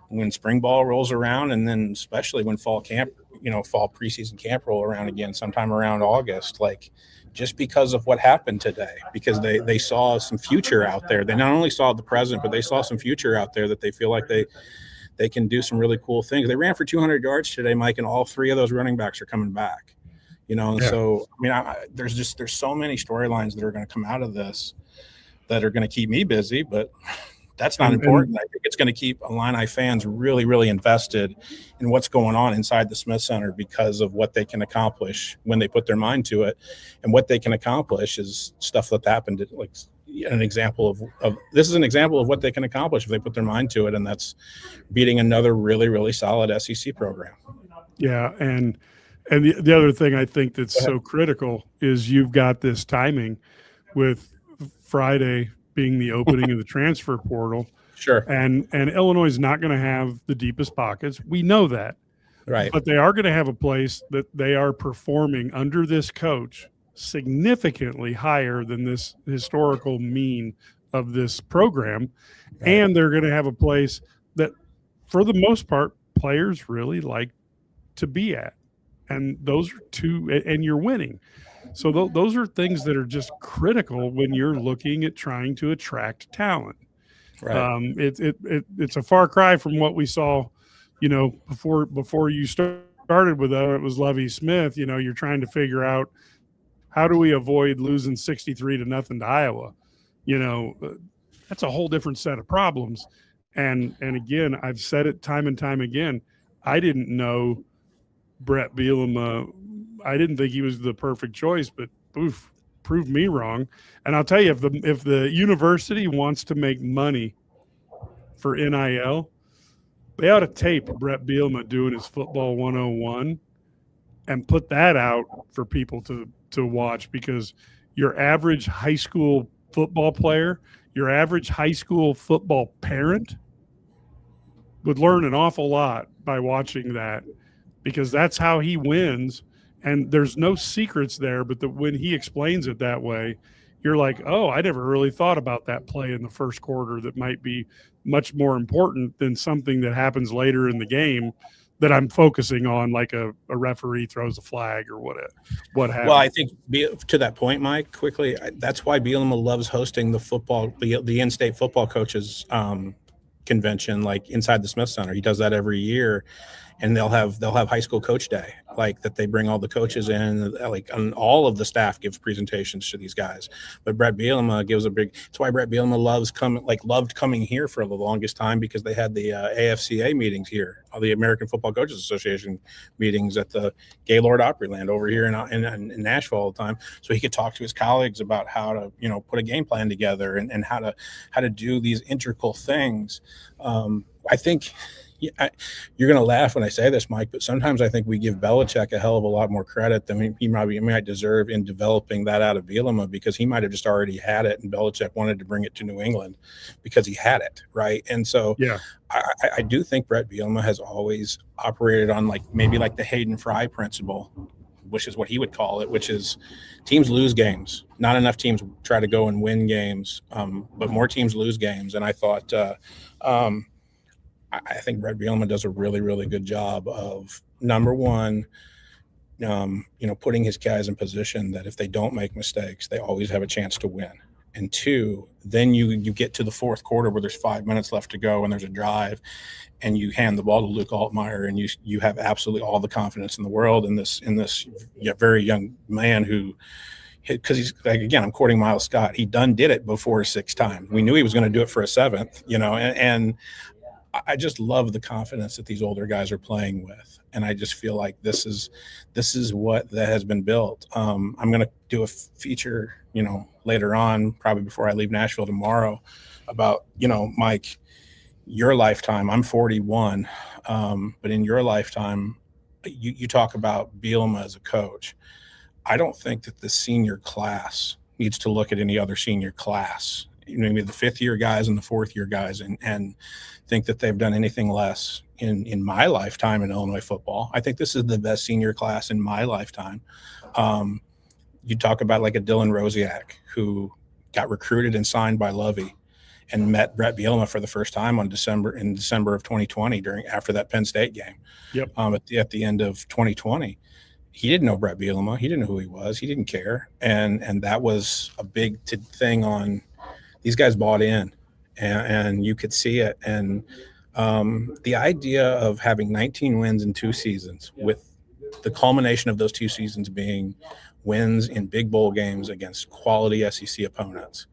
when spring ball rolls around, and then especially when fall preseason camp roll around again sometime around August, like, just because of what happened today, because they saw some future out there. They not only saw the present, but they saw some future out there that they feel like they can do some really cool things. They ran for 200 yards today, Mike, and all three of those running backs are coming back. So, I mean, there's so many storylines that are going to come out of this that are going to keep me busy, but that's not important. I think it's going to keep Illini fans really, really invested in what's going on inside the Smith Center because of what they can accomplish when they put their mind to it. And what they can accomplish is stuff that happened, like an example of this is an example of what they can accomplish if they put their mind to it, and that's beating another really, really solid SEC program. Yeah, and the other thing I think that's so critical is you've got this timing with Friday being the opening of the transfer portal. Sure. And Illinois is not going to have the deepest pockets. We know that. Right. But they are going to have a place that they are performing under this coach significantly higher than this historical mean of this program. Right. And they're going to have a place that, for the most part, players really like to be at. And those are two, and you're winning. So those are things that are just critical when you're looking at trying to attract talent. Right. It's a far cry from what we saw, before you started with that. It was Lovie Smith. You're trying to figure out, how do we avoid losing 63-0 to Iowa? that's a whole different set of problems. And again, I've said it time and time again. I didn't know Brett Bielema. I didn't think he was the perfect choice, but oof, proved me wrong. And I'll tell you, if the university wants to make money for NIL, they ought to tape Brett Bielema doing his football 101 and put that out for people to watch, because your average high school football player, your average high school football parent would learn an awful lot by watching that, because that's how he wins. And there's no secrets there, but when he explains it that way, you're like, oh, I never really thought about that play in the first quarter that might be much more important than something that happens later in the game that I'm focusing on, like a referee throws a flag or what happens. Well, I think to that point, Mike, quickly, that's why Bielema loves hosting the in-state football coaches convention, like inside the Smith Center. He does that every year, and they'll have high school coach day, like that they bring all the coaches in, like, and all of the staff gives presentations to these guys. But Brett Bielema gives that's why Brett Bielema loved coming here for the longest time, because they had the AFCA meetings here, the American Football Coaches Association meetings at the Gaylord Opryland over here in Nashville all the time. So he could talk to his colleagues about how to, put a game plan together and how to do these integral things. I think, you're going to laugh when I say this, Mike, but sometimes I think we give Belichick a hell of a lot more credit than he might deserve in developing that out of Bielema, because he might have just already had it, and Belichick wanted to bring it to New England because he had it, right? And so yeah, I do think Brett Bielema has always operated on maybe the Hayden Fry principle, which is what he would call it, which is teams lose games. Not enough teams try to go and win games, but more teams lose games. And I thought I think Brett Bielema does a really, really good job of, number one, putting his guys in position that if they don't make mistakes, they always have a chance to win. And two, then you get to the fourth quarter where there's 5 minutes left to go and there's a drive, and you hand the ball to Luke Altmaier, and you have absolutely all the confidence in the world in this very young man who, because he's again, I'm quoting Miles Scott, he did it before 6 times. We knew he was going to do it for a 7th, and I just love the confidence that these older guys are playing with. And I just feel like this is what that has been built. I'm going to do a feature, later on, probably before I leave Nashville tomorrow, about, Mike, your lifetime. I'm 41. But in your lifetime, you talk about Bielema as a coach. I don't think that the senior class needs to look at any other senior class, maybe the 5th-year guys and the 4th-year guys, and think that they've done anything less in my lifetime in Illinois football. I think this is the best senior class in my lifetime. You talk about like a Dylan Rosiak, who got recruited and signed by Lovey and met Brett Bielema for the first time in December of 2020 after that Penn State game. Yep. At the end of 2020. He didn't know Brett Bielema. He didn't know who he was. He didn't care. And that was a big thing on – these guys bought in, and you could see it. And the idea of having 19 wins in 2 seasons, with the culmination of those 2 seasons being wins in big bowl games against quality SEC opponents,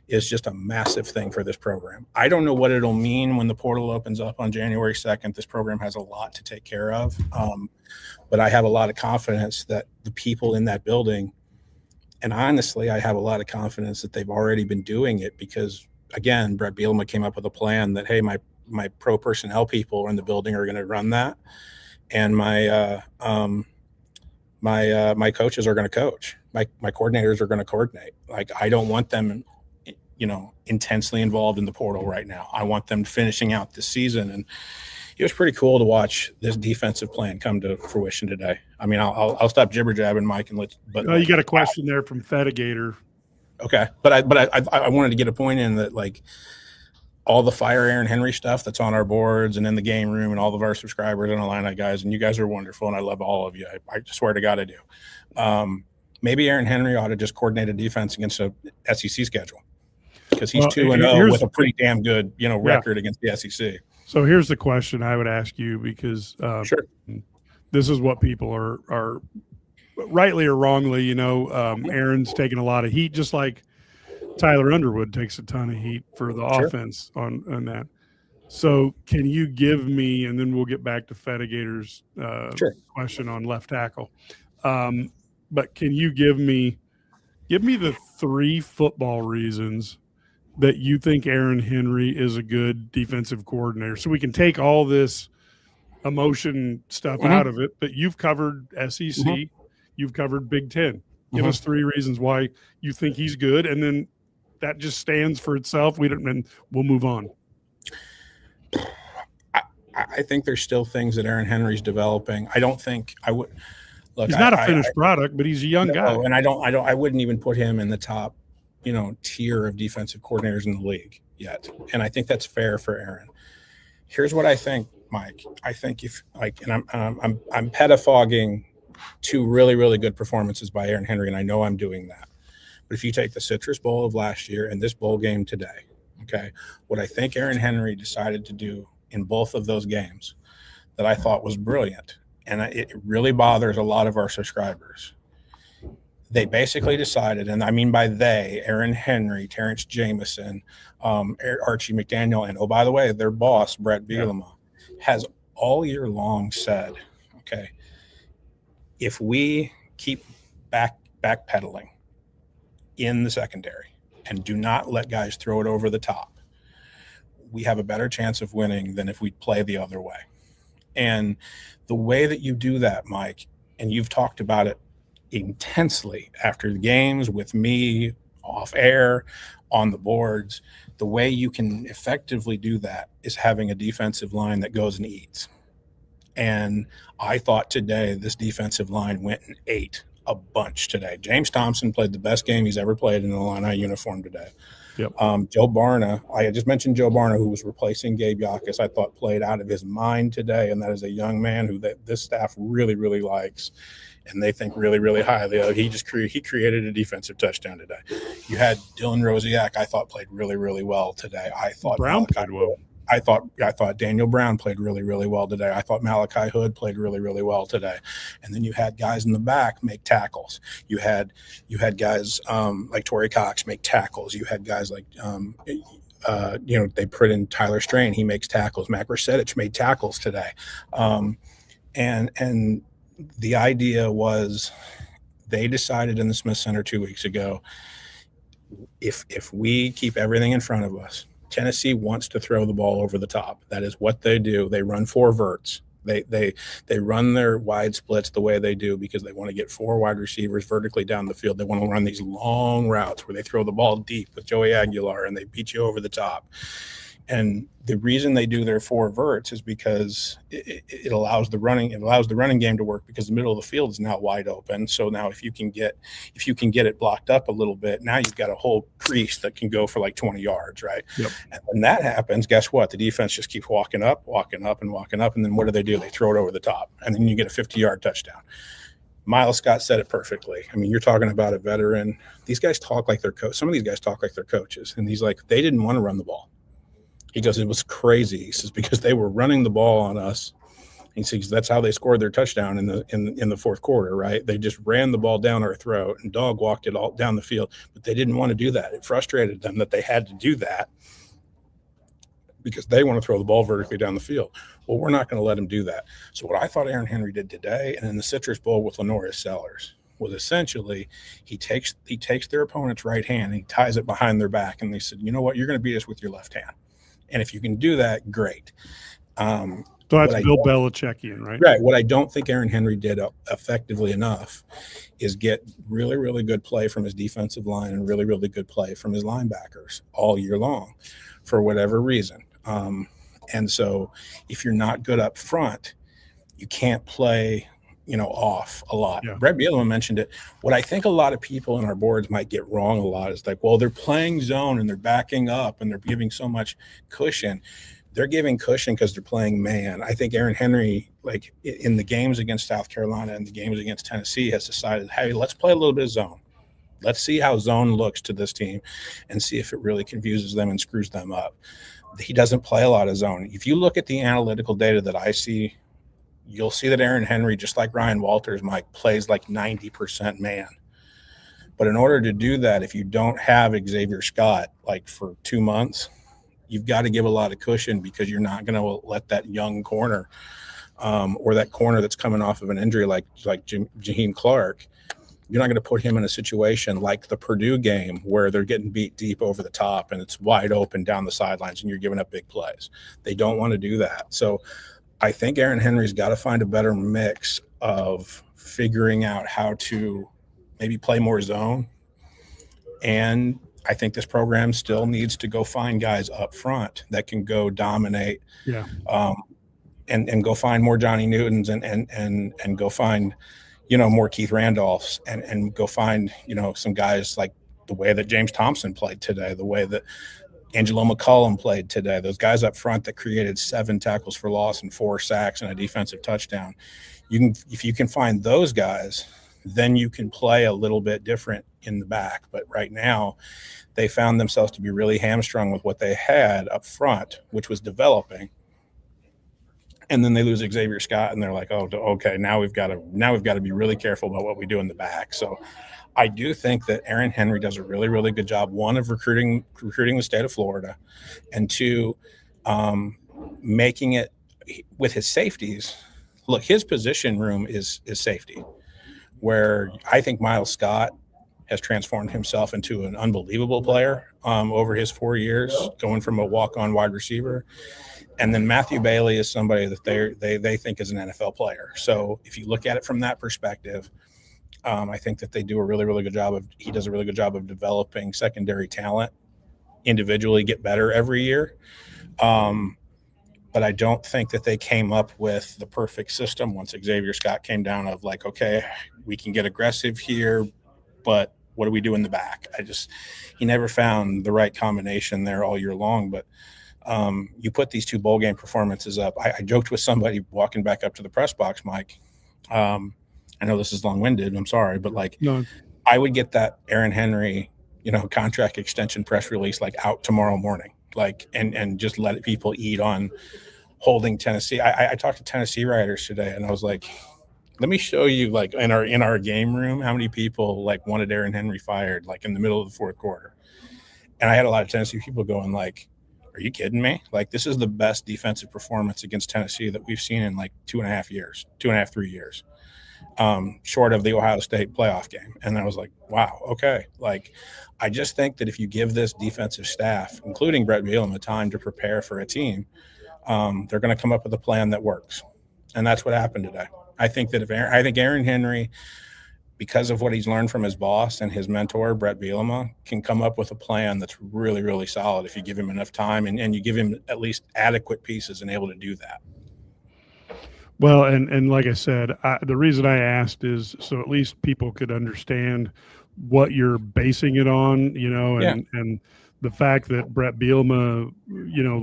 is just a massive thing for this program. I don't know what it'll mean when the portal opens up on January 2nd. This program has a lot to take care of. But I have a lot of confidence that the people in that building, and honestly, I have a lot of confidence that they've already been doing it, because, again, Brett Bielema came up with a plan that, hey, my pro personnel people in the building are going to run that, and my coaches are going to coach. My coordinators are going to coordinate. Like, I don't want them, intensely involved in the portal right now. I want them finishing out this season. And it was pretty cool to watch this defensive plan come to fruition today. I mean, I'll stop jibber jabbing, Mike, and you got a question there from Fedigator. Okay, but I wanted to get a point in that, like, all the Fire Aaron Henry stuff that's on our boards and in the game room, and all of our subscribers and Illini guys, and you guys are wonderful, and I love all of you. I swear to God I do. Maybe Aaron Henry ought to just coordinate a defense against a SEC schedule, because he's 2-0 with a pretty damn good record against the SEC. So here's the question I would ask you, because sure, this is what people are rightly or wrongly, Aaron's taking a lot of heat, just like Tyler Underwood takes a ton of heat for the Sure. offense on that. So can you give me, and then we'll get back to Fetigator's Sure. question on left tackle. But can you give me the 3 football reasons that you think Aaron Henry is a good defensive coordinator? So we can take all this emotion stuff out of it, but you've covered SEC, you've covered Big Ten. Give us 3 reasons why you think he's good, and then that just stands for itself. And we'll move on. I think there's still things that Aaron Henry's developing. I don't think I would look. He's not a finished product, but he's a young guy. And I wouldn't even put him in the top, tier of defensive coordinators in the league yet. And I think that's fair for Aaron. Here's what I think, Mike. I think and I'm pettifogging 2 really, really good performances by Aaron Henry, and I know I'm doing that. But if you take the Citrus Bowl of last year and this bowl game today, okay, what I think Aaron Henry decided to do in both of those games that I thought was brilliant, and it really bothers a lot of our subscribers. They basically decided, and I mean by they, Aaron Henry, Terrence Jameson, Archie McDaniel, and, oh, by the way, their boss, Brett Bielema, has all year long said, okay, if we keep backpedaling in the secondary and do not let guys throw it over the top, we have a better chance of winning than if we play the other way. And the way that you do that, Mike, and you've talked about it intensely after the games with me, off air, on the boards, the way you can effectively do that is having a defensive line that goes and eats. And I thought today this defensive line went and ate a bunch today. James Thompson played the best game he's ever played in an Illini uniform today. Yep. Joe Barna, I just mentioned Joe Barna, who was replacing Gabe Yakas, I thought played out of his mind today, and that is a young man who this staff really, really likes, and they think really, really highly of. He created a defensive touchdown today. You had Dylan Rosiak, I thought played really, really well today. I thought Brown played well. I thought Daniel Brown played really, really well today. I thought Malachi Hood played really, really well today. And then you had guys in the back make tackles. You had guys like Torrey Cox make tackles. You had guys like they put in Tyler Strain. He makes tackles. Mac Resetich made tackles today. And the idea was they decided in the Smith Center 2 weeks ago, if we keep everything in front of us, Tennessee wants to throw the ball over the top. That is what they do. They run 4 verts. They run their wide splits the way they do because they want to get 4 wide receivers vertically down the field. They want to run these long routes where they throw the ball deep with Joey Aguilar and they beat you over the top. And the reason they do their 4 verts is because it allows the running game to work because the middle of the field is now wide open. So now if you can get it blocked up a little bit, now you've got a whole crease that can go for like 20 yards, right? Yep. And when that happens, guess what? The defense just keeps walking up, and then what do? They throw it over the top, and then you get a 50-yard touchdown. Miles Scott said it perfectly. I mean, you're talking about a veteran. These guys talk like their coach. Some of these guys talk like their coaches, and he's like, they didn't want to run the ball. He goes, it was crazy. He says, because they were running the ball on us. He says that's how they scored their touchdown in the fourth quarter, right? They just ran the ball down our throat and dog walked it all down the field, but they didn't want to do that. It frustrated them that they had to do that because they want to throw the ball vertically down the field. Well, we're not going to let them do that. So what I thought Aaron Henry did today and in the Citrus Bowl with Lenorius Sellers was essentially he takes their opponent's right hand and he ties it behind their back, and they said, you know what, you're going to beat us with your left hand. And if you can do that, great. So that's Bill Belichickian, right? Right. What I don't think Aaron Henry did effectively enough is get really, really good play from his defensive line and really, really good play from his linebackers all year long for whatever reason. And so if you're not good up front, you can't play off a lot. Yeah. Brett Bielema mentioned it. What I think a lot of people on our boards might get wrong a lot is like, well, they're playing zone and they're backing up and they're giving so much cushion. They're giving cushion because they're playing man. I think Aaron Henry, like in the games against South Carolina and the games against Tennessee, has decided, hey, let's play a little bit of zone. Let's see how zone looks to this team and see if it really confuses them and screws them up. He doesn't play a lot of zone. If you look at the analytical data that I see, you'll see that Aaron Henry, just like Ryan Walters, Mike, plays like 90% man. But in order to do that, if you don't have Xavier Scott like for 2 months, you've got to give a lot of cushion, because you're not going to let that young corner or that corner that's coming off of an injury like Jaheim Clark. You're not going to put him in a situation like the Purdue game where they're getting beat deep over the top and it's wide open down the sidelines and you're giving up big plays. They don't want to do that. So I think Aaron Henry's got to find a better mix of figuring out how to maybe play more zone. And I think this program still needs to go find guys up front that can go dominate. Yeah. And go find more Johnny Newtons and go find, more Keith Randolphs and go find, some guys like the way that James Thompson played today, the way that Angelo McCullum played today, those guys up front that created 7 tackles for loss and 4 sacks and a defensive touchdown. If you can find those guys, then you can play a little bit different in the back. But right now they found themselves to be really hamstrung with what they had up front, which was developing. And then they lose Xavier Scott, and they're like, "Oh, okay, now we've got to be really careful about what we do in the back." So, I do think that Aaron Henry does a really, really good job. 1, of recruiting the state of Florida, and 2, making it with his safeties. Look, his position room is safety, where I think Miles Scott has transformed himself into an unbelievable player over his 4 years, going from a walk-on wide receiver. And then Matthew Bailey is somebody that they think is an NFL player. So if you look at it from that perspective, I think that they do a really, really good job he does a really good job of developing secondary talent individually, get better every year. But I don't think that they came up with the perfect system once Xavier Scott came down of like, okay, we can get aggressive here, but what do we do in the back? He never found the right combination there all year long. But you put these 2 bowl game performances up. I joked with somebody walking back up to the press box, Mike. I know this is long-winded. I'm sorry, but I would get that Aaron Henry, contract extension press release out tomorrow morning, and just let people eat on holding Tennessee. I talked to Tennessee writers today, and I was like, let me show you in our game room how many people wanted Aaron Henry fired in the middle of the 4th quarter. And I had a lot of Tennessee people going are you kidding me? This is the best defensive performance against Tennessee that we've seen in 2.5, 3 years, short of the Ohio State playoff game. And I was like, wow, okay. I just think that if you give this defensive staff, including Brett Bielema, time to prepare for a team, they're going to come up with a plan that works. And that's what happened today. I think Aaron Henry, because of what he's learned from his boss and his mentor, Brett Bielema, can come up with a plan that's really, really solid if you give him enough time and you give him at least adequate pieces and able to do that. Well, and like I said, the reason I asked is so at least people could understand what you're basing it on, and the fact that Brett Bielema,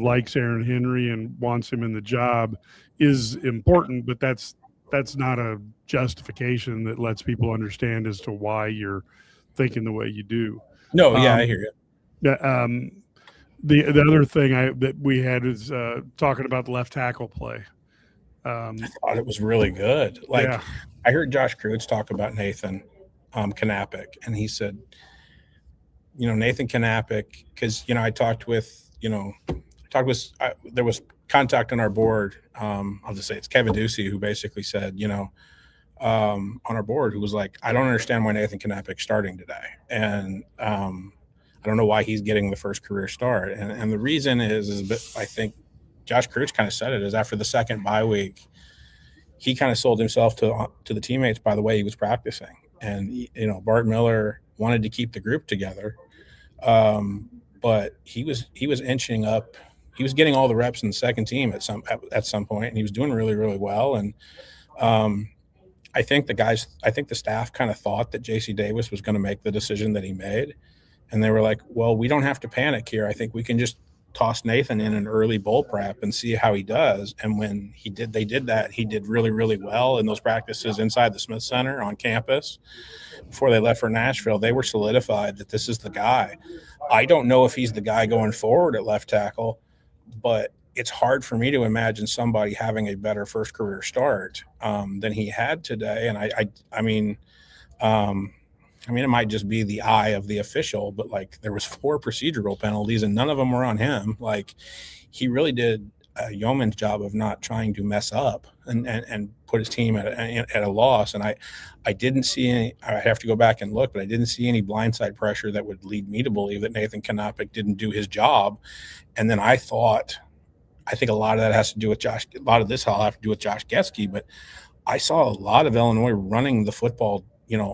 likes Aaron Henry and wants him in the job is important, but that's not a justification that lets people understand as to why you're thinking the way you do. No, yeah, I hear you. The other thing that we had is talking about the left tackle play. I thought it was really good. I heard Josh Kreutz talk about Nathan Kanapic, and he said, Nathan Kanapic, because I talked with there was contact on our board. I'll just say it's Kevin Ducey, who basically said, on our board, who was like, I don't understand why Nathan Kanapic's starting today. And I don't know why he's getting the first career start. And the reason is I think Josh Kreutz kind of said it, is after the second bye week, he kind of sold himself to the teammates by the way he was practicing. And, Bart Miller wanted to keep the group together. But he was inching up. He was getting all the reps in the second team at some point, and he was doing really, really well. And I think the staff kind of thought that J.C. Davis was going to make the decision that he made, and they were like, "Well, we don't have to panic here. I think we can just toss Nathan in an early bowl prep and see how he does." And when they did that. He did really, really well in those practices inside the Smith Center on campus before they left for Nashville. They were solidified that this is the guy. I don't know if he's the guy going forward at left tackle, but it's hard for me to imagine somebody having a better first career start than he had today. And I mean, I mean, it might just be the eye of the official, but like there was 4 procedural penalties and none of them were on him. Like he really did a yeoman's job of not trying to mess up and put his team at a loss. And I didn't see any. I have to go back and look, but I didn't see any blindside pressure that would lead me to believe that Nathan Kanopik didn't do his job. And then I think a lot of that has to do with Josh. A lot of this will have to do with Josh Getsky, but I saw a lot of Illinois running the football,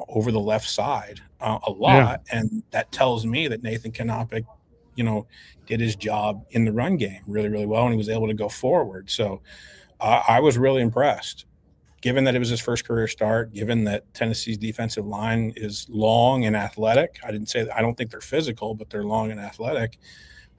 over the left side a lot. Yeah. And that tells me that Nathan Kanopik, did his job in the run game really, really well, and he was able to go forward. So I was really impressed, given that it was his first career start, given that Tennessee's defensive line is long and athletic. I don't think they're physical, but they're long and athletic.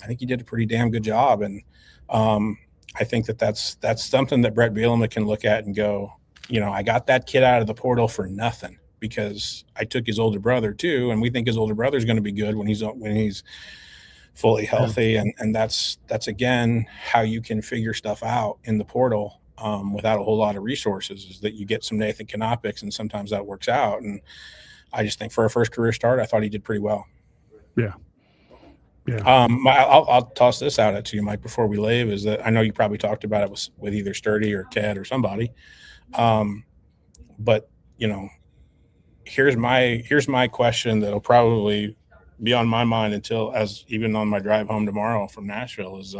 I think he did a pretty damn good job. And I think that's something that Brett Bielema can look at and go, I got that kid out of the portal for nothing, because I took his older brother too, and we think his older brother is going to be good when he's fully healthy. Yeah. And that's again how you can figure stuff out in the portal without a whole lot of resources, is that you get some Nathan Kanopiks, and sometimes that works out. And I just think for a first career start, I thought he did pretty well. Yeah. Yeah. I'll toss this out at you, Mike, before we leave, is that I know you probably talked about it with either Sturdy or Ted or somebody. But here's my question that'll probably be on my mind until, as even on my drive home tomorrow from Nashville, is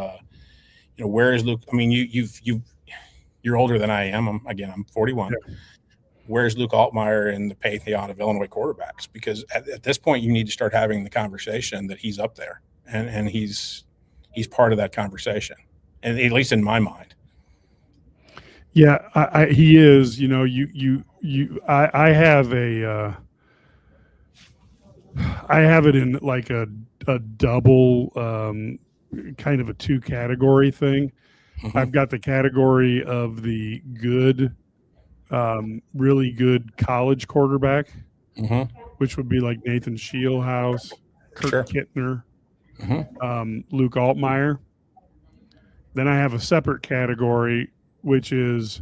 where is Luke? I mean, you're older than I am. I'm 41. Yeah. Where's Luke Altmaier in the pantheon of Illinois quarterbacks? Because at this point, you need to start having the conversation that he's up there, and he's part of that conversation, and at least in my mind. Yeah, he is. I have it in like a double kind of a 2 category thing. Mm-hmm. I've got the category of the good, really good college quarterback, mm-hmm. which would be like Nathan Scheelhaus, Kirk Kittner, mm-hmm. Luke Altmaier. Then I have a separate category, which is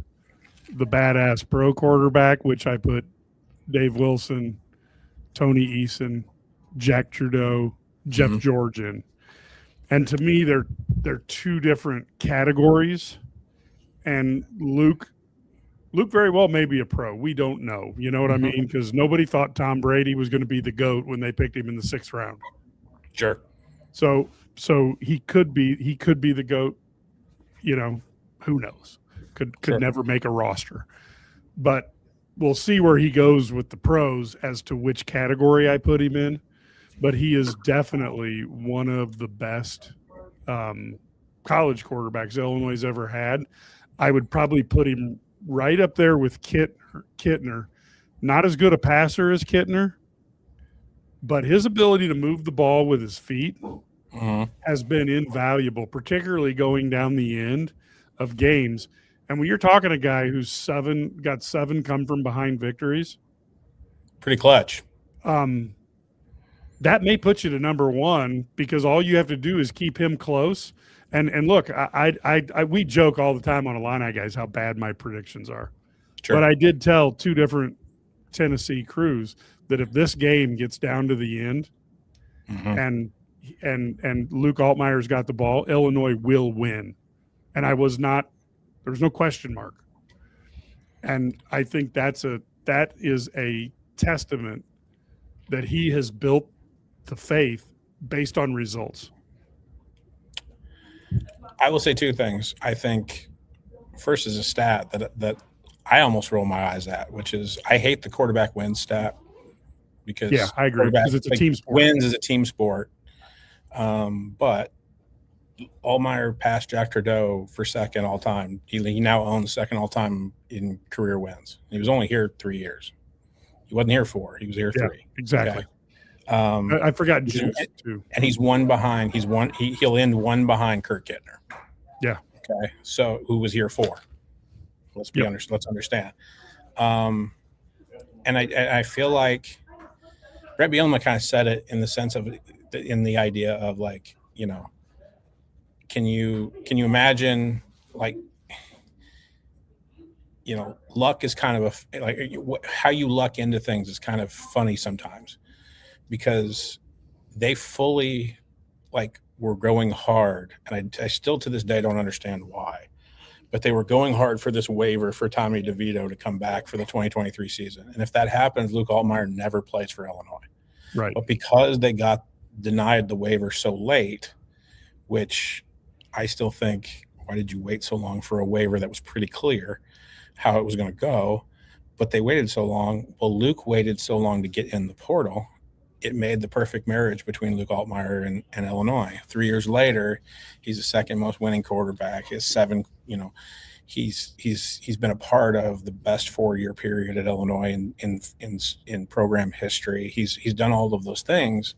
the badass pro quarterback, which I put Dave Wilson, Tony Eason, Jack Trudeau, Jeff mm-hmm. George in. And to me, they're 2 different categories. And Luke very well may be a pro. We don't know. You know what mm-hmm. I mean? Because nobody thought Tom Brady was going to be the GOAT when they picked him in the 6th round. Sure. So he could be the GOAT. Who knows? Could sure. never make a roster. But we'll see where he goes with the pros as to which category I put him in. But he is definitely one of the best college quarterbacks Illinois has ever had. I would probably put him right up there with Kittner. Not as good a passer as Kittner, but his ability to move the ball with his feet mm-hmm. has been invaluable, particularly going down the end of games. And when you're talking a guy who's got 7 come from behind victories, pretty clutch. That may put you to number 1, because all you have to do is keep him close. And look, we joke all the time on Illini guys how bad my predictions are. Sure. But I did tell 2 different Tennessee crews that if this game gets down to the end mm-hmm. and Luke Altmaier's got the ball, Illinois will win. And there was no question mark. And I think that is a testament that he has built the faith based on results. I will say 2 things. I think first is a stat that I almost roll my eyes at, which is I hate the quarterback wins stat, because I agree, because it's a team sport. Wins is a team sport. But Altmaier passed Jack Trudeau for 2nd all time. He now owns 2nd all time in career wins. He was only here 3 years. He wasn't here 4. He was here 3. Exactly. Okay. I forgot Juice too. And he's 1 behind. He'll end 1 behind Kirk Kittner. Yeah. Okay. So who was here 4? Let's understand. And I feel like Brett Bielema kind of said it in the sense of, in the idea of like, can you imagine, like, luck is kind of how you luck into things is kind of funny sometimes, because they fully were going hard, and I still to this day don't understand why, but they were going hard for this waiver for Tommy DeVito to come back for the 2023 season. And if that happens, Luke Altmaier never plays for Illinois. Right. But because they got denied the waiver so late, which I still think, why did you wait so long for a waiver that was pretty clear how it was going to go? But they waited so long. Well, Luke waited so long to get in the portal. It made the perfect marriage between Luke Altmaier and Illinois. 3 years later, he's the second most winning quarterback. His seven, he's been a part of the best 4-year period at Illinois in program history. He's done all of those things,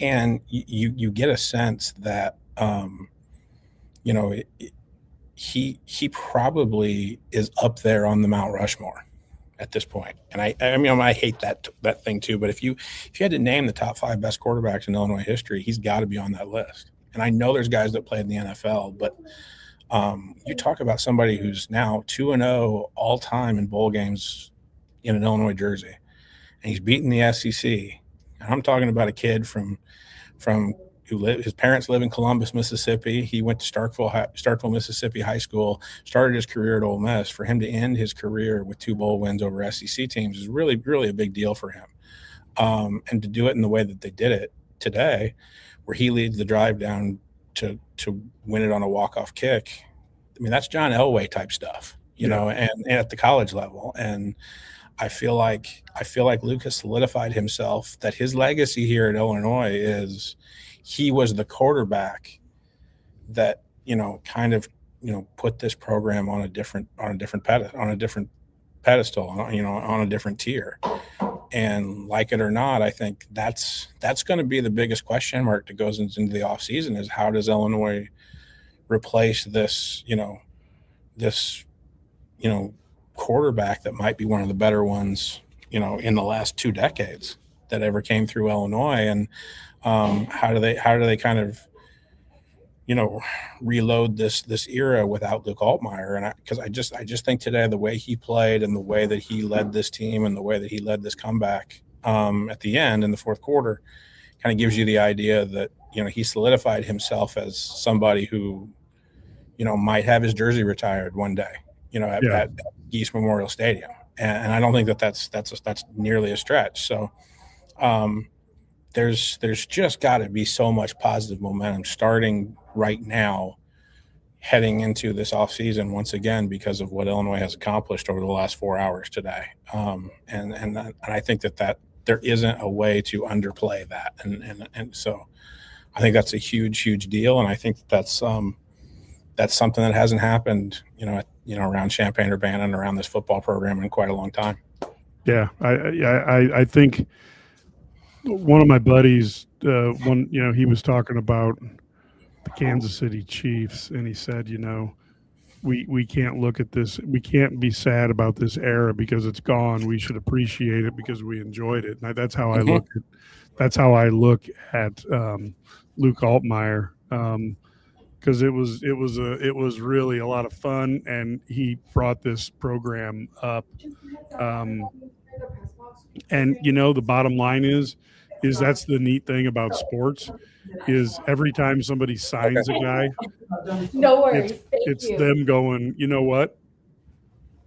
and you get a sense that he probably is up there on the Mount Rushmore at this point. And I hate that thing too, but if you had to name the top 5 best quarterbacks in Illinois history, he's got to be on that list. And I know there's guys that played in the NFL, but you talk about somebody who's now 2-0 all time in bowl games in an Illinois jersey, and he's beaten the SEC. And I'm talking about a kid from his parents live in Columbus, Mississippi. He went to Starkville, Mississippi high school, started his career at Ole Miss. For him to end his career with 2 bowl wins over SEC teams is really, really a big deal for him. And to do it in the way that they did it today, where he leads the drive down to win it on a walk-off kick, I mean, that's John Elway type stuff, you know, and at the college level. And I feel like Luke has solidified himself, that his legacy here at Illinois is he was the quarterback that, put this program on a different pedestal, on a different tier. And like it or not, I think that's going to be the biggest question mark that goes into the offseason, is how does Illinois replace this quarterback that might be one of the better ones, in the last 2 decades that ever came through Illinois. And how do they kind of, reload this era without Luke Altmaier? And because I just think today, the way he played and the way that he led this team and the way that he led this comeback at the end in the fourth quarter kind of gives you the idea that, he solidified himself as somebody who, might have his jersey retired one day, at Geese Memorial Stadium. And I don't think that's nearly a stretch. So there's just got to be so much positive momentum starting right now, heading into this offseason once again, because of what Illinois has accomplished over the last 4 hours today. And I think that there isn't a way to underplay that. And so I think that's a huge deal. And I think that's something that hasn't happened, around Champaign-Urbana and around this football program in quite a long time. Yeah. I think one of my buddies, he was talking about the Kansas City Chiefs, and he said, we can't look at this. We can't be sad about this era because it's gone. We should appreciate it because we enjoyed it. And that's how I look at. That's how I look at Luke Altmaier, because it was really a lot of fun, and he brought this program up. And the bottom line is that's the neat thing about sports, is every time somebody signs a guy, no worries, it's them going, you know what,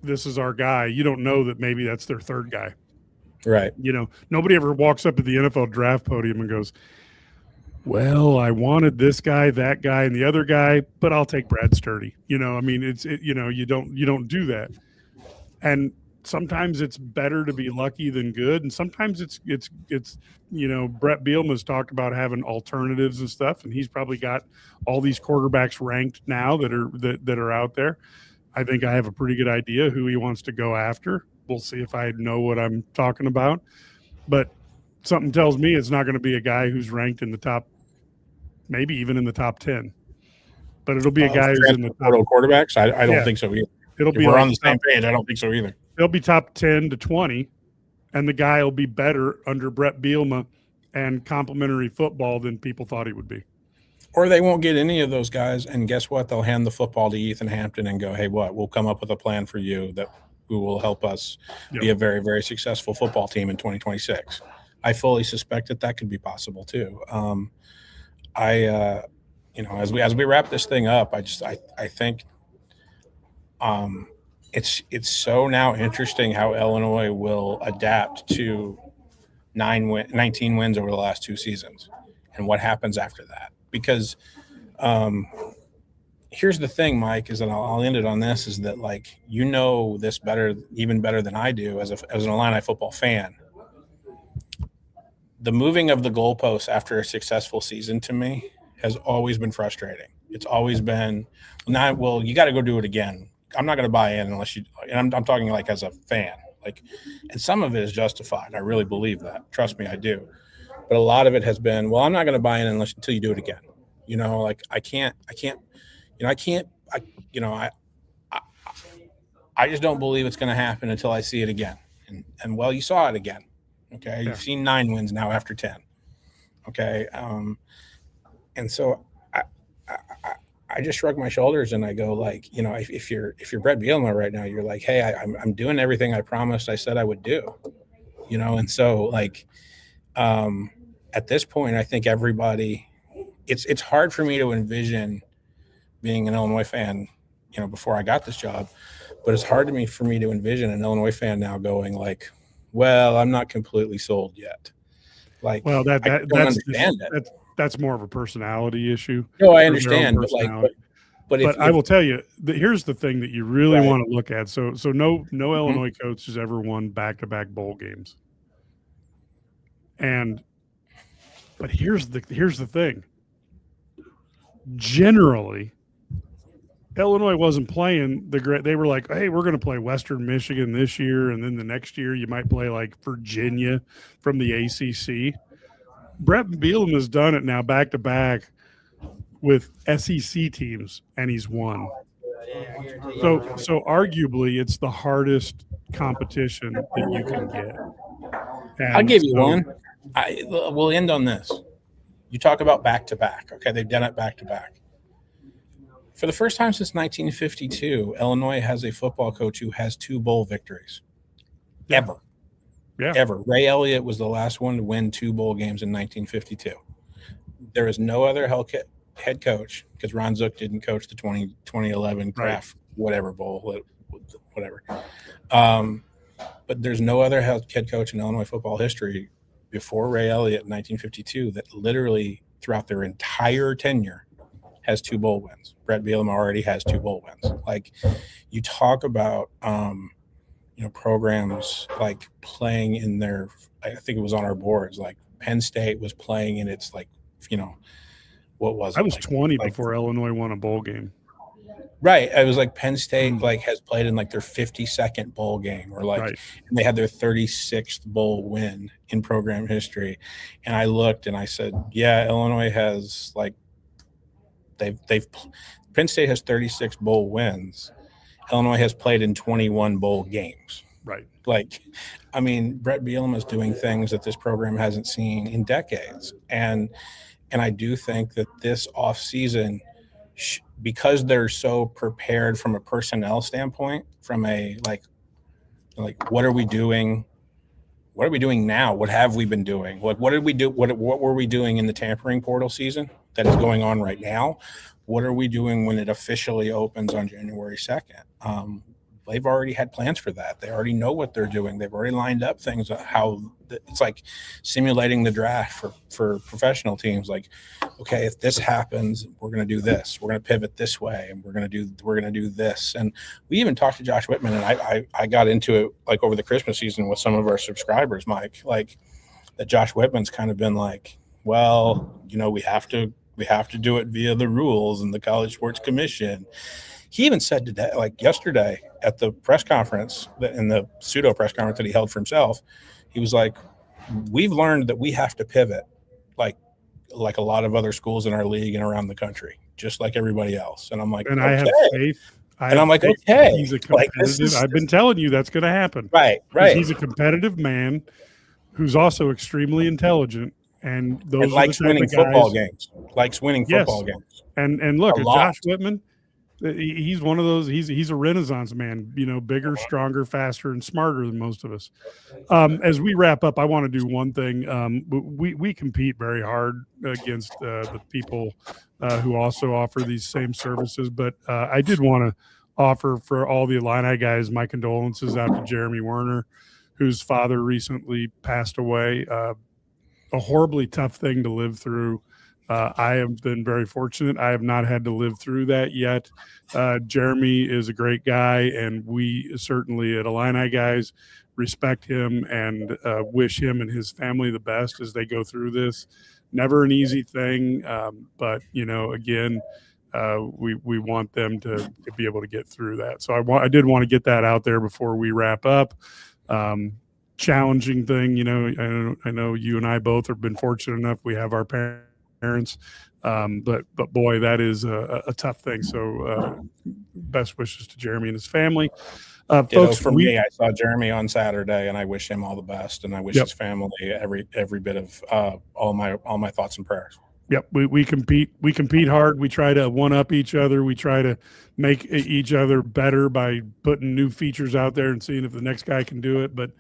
this is our guy. You don't know that maybe that's their third guy. Right. Nobody ever walks up to the NFL draft podium and goes, well, I wanted this guy, that guy, and the other guy, but I'll take Brad Sturdy. You don't do that. And sometimes it's better to be lucky than good, and sometimes it's Brett Bielema's talked about having alternatives and stuff, and he's probably got all these quarterbacks ranked now that are out there. I think I have a pretty good idea who he wants to go after. We'll see if I know what I'm talking about, but something tells me it's not going to be a guy who's ranked in the top, maybe even in the top 10, but it'll be a guy who's in the top quarterbacks. I don't think so either. It'll be we're on the same page. I don't think so either. They'll be top 10 to 20, and the guy will be better under Brett Bielema and complimentary football than people thought he would be. Or they won't get any of those guys, and guess what? They'll hand the football to Ethan Hampton and go, hey, we'll come up with a plan for you that will help us be a very, very successful football team in 2026. I fully suspect that could be possible too. As we wrap this thing up, I think it's so now interesting how Illinois will adapt to 19 wins over the last 2 seasons and what happens after that. Because here's the thing, Mike, is that I'll end it on this, is that, like, this even better than I do as an Illini football fan. The moving of the goalposts after a successful season to me has always been frustrating. It's always been, you got to go do it again. I'm not going to buy in unless you, and I'm talking like as a fan, like, and some of it is justified. I really believe that. Trust me, I do. But a lot of it has been, I'm not going to buy in until you do it again. Like I just don't believe it's going to happen until I see it again. And you saw it again. Okay. Yeah. You've seen 9 wins now after 10. Okay. And so I just shrug my shoulders and I go, like, if you're Brett Bielema right now, you're like, hey, I'm doing everything I promised I said I would do, and so, like, at this point, I think everybody, it's hard for me to envision being an Illinois fan, before I got this job, but it's hard for me to envision an Illinois fan now going, like, well, I'm not completely sold yet. Like, well, that's more of a personality issue. No, I understand, but I will tell you that here's the thing that you really want to look at. So no Illinois coach has ever won back-to-back bowl games. But here's the thing. Generally, Illinois wasn't playing they were like, hey, we're going to play Western Michigan this year, and then the next year you might play like Virginia from the ACC. Brett Bielema has done it now back-to-back with SEC teams, and he's won. So arguably, it's the hardest competition that you can get. And I'll give you one. We'll end on this. You talk about back-to-back. Okay, they've done it back-to-back. For the first time since 1952, Illinois has a football coach who has 2 bowl victories. Ever. Yeah. Ever. Ray Elliott was the last one to win 2 bowl games in 1952. There is no other head coach, because Ron Zook didn't coach the 2011 Kraft whatever bowl, whatever. But there's no other head coach in Illinois football history before Ray Elliott in 1952 that literally throughout their entire tenure has 2 bowl wins. Brett Bielema already has 2 bowl wins. Like, you talk about programs like playing in their, I think it was on our boards, like Penn State was playing in its, like, what was it? I was 20 before Illinois won a bowl game. Right. It was like Penn State has played in like their 52nd bowl game, or and they had their 36th bowl win in program history. And I looked and I said, yeah, Illinois has Penn State has 36 bowl wins. Illinois has played in 21 bowl games. Right. Like, I mean, Brett Bielema is doing things that this program hasn't seen in decades. And I do think that this offseason, because they're so prepared from a personnel standpoint, from a like what are we doing? What are we doing now? What have we been doing? What did we do? What were we doing in the tampering portal season that is going on right now? What are we doing when it officially opens on January 2nd? They've already had plans for that. They already know what they're doing. They've already lined up things, how it's like simulating the draft for professional teams. Like, okay, if this happens, we're going to do this. We're going to pivot this way, and we're going to do this. And we even talked to Josh Whitman, and I got into it like over the Christmas season with some of our subscribers, Mike, like that Josh Whitman's kind of been like, well, we have to do it via the rules and the College Sports Commission. He even said today, like yesterday at the press conference, in the pseudo press conference that he held for himself, he was like, we've learned that we have to pivot like a lot of other schools in our league and around the country, just like everybody else. And I'm like, and okay. I have faith. I'm like, okay. He's a competitive. I've been telling you that's going to happen. Right. He's a competitive man who's also extremely intelligent. And those And are likes the type winning of football guys. games. Likes winning Yes. football games. And look, A at lot. Josh Whitman, he's one of those. He's a Renaissance man. You know, bigger, stronger, faster, and smarter than most of us. As we wrap up, I want to do one thing. We compete very hard against the people who also offer these same services, but I did want to offer for all the Illini guys my condolences out to Jeremy Werner, whose father recently passed away. A horribly tough thing to live through. I have been very fortunate. I have not had to live through that yet. Jeremy is a great guy, and we certainly at Illini guys respect him and wish him and his family the best as they go through this. Never an easy thing, but you know, again, we want them to be able to get through that. So I did want to get that out there before we wrap up. Challenging thing, you know. I know you and I both have been fortunate enough. We have our parents, but boy, that is a tough thing. So best wishes to Jeremy and his family. Folks, for me, I saw Jeremy on Saturday, and I wish him all the best, and I wish his family every bit of all my thoughts and prayers. Yep, we compete hard. We try to one up each other. We try to make each other better by putting new features out there and seeing if the next guy can do it. But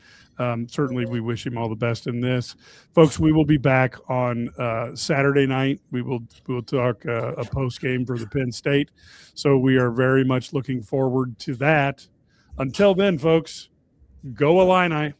certainly, we wish him all the best in this, folks. We will be back on Saturday night. We will talk a post game for the Penn State. So we are very much looking forward to that. Until then, folks, go Illini.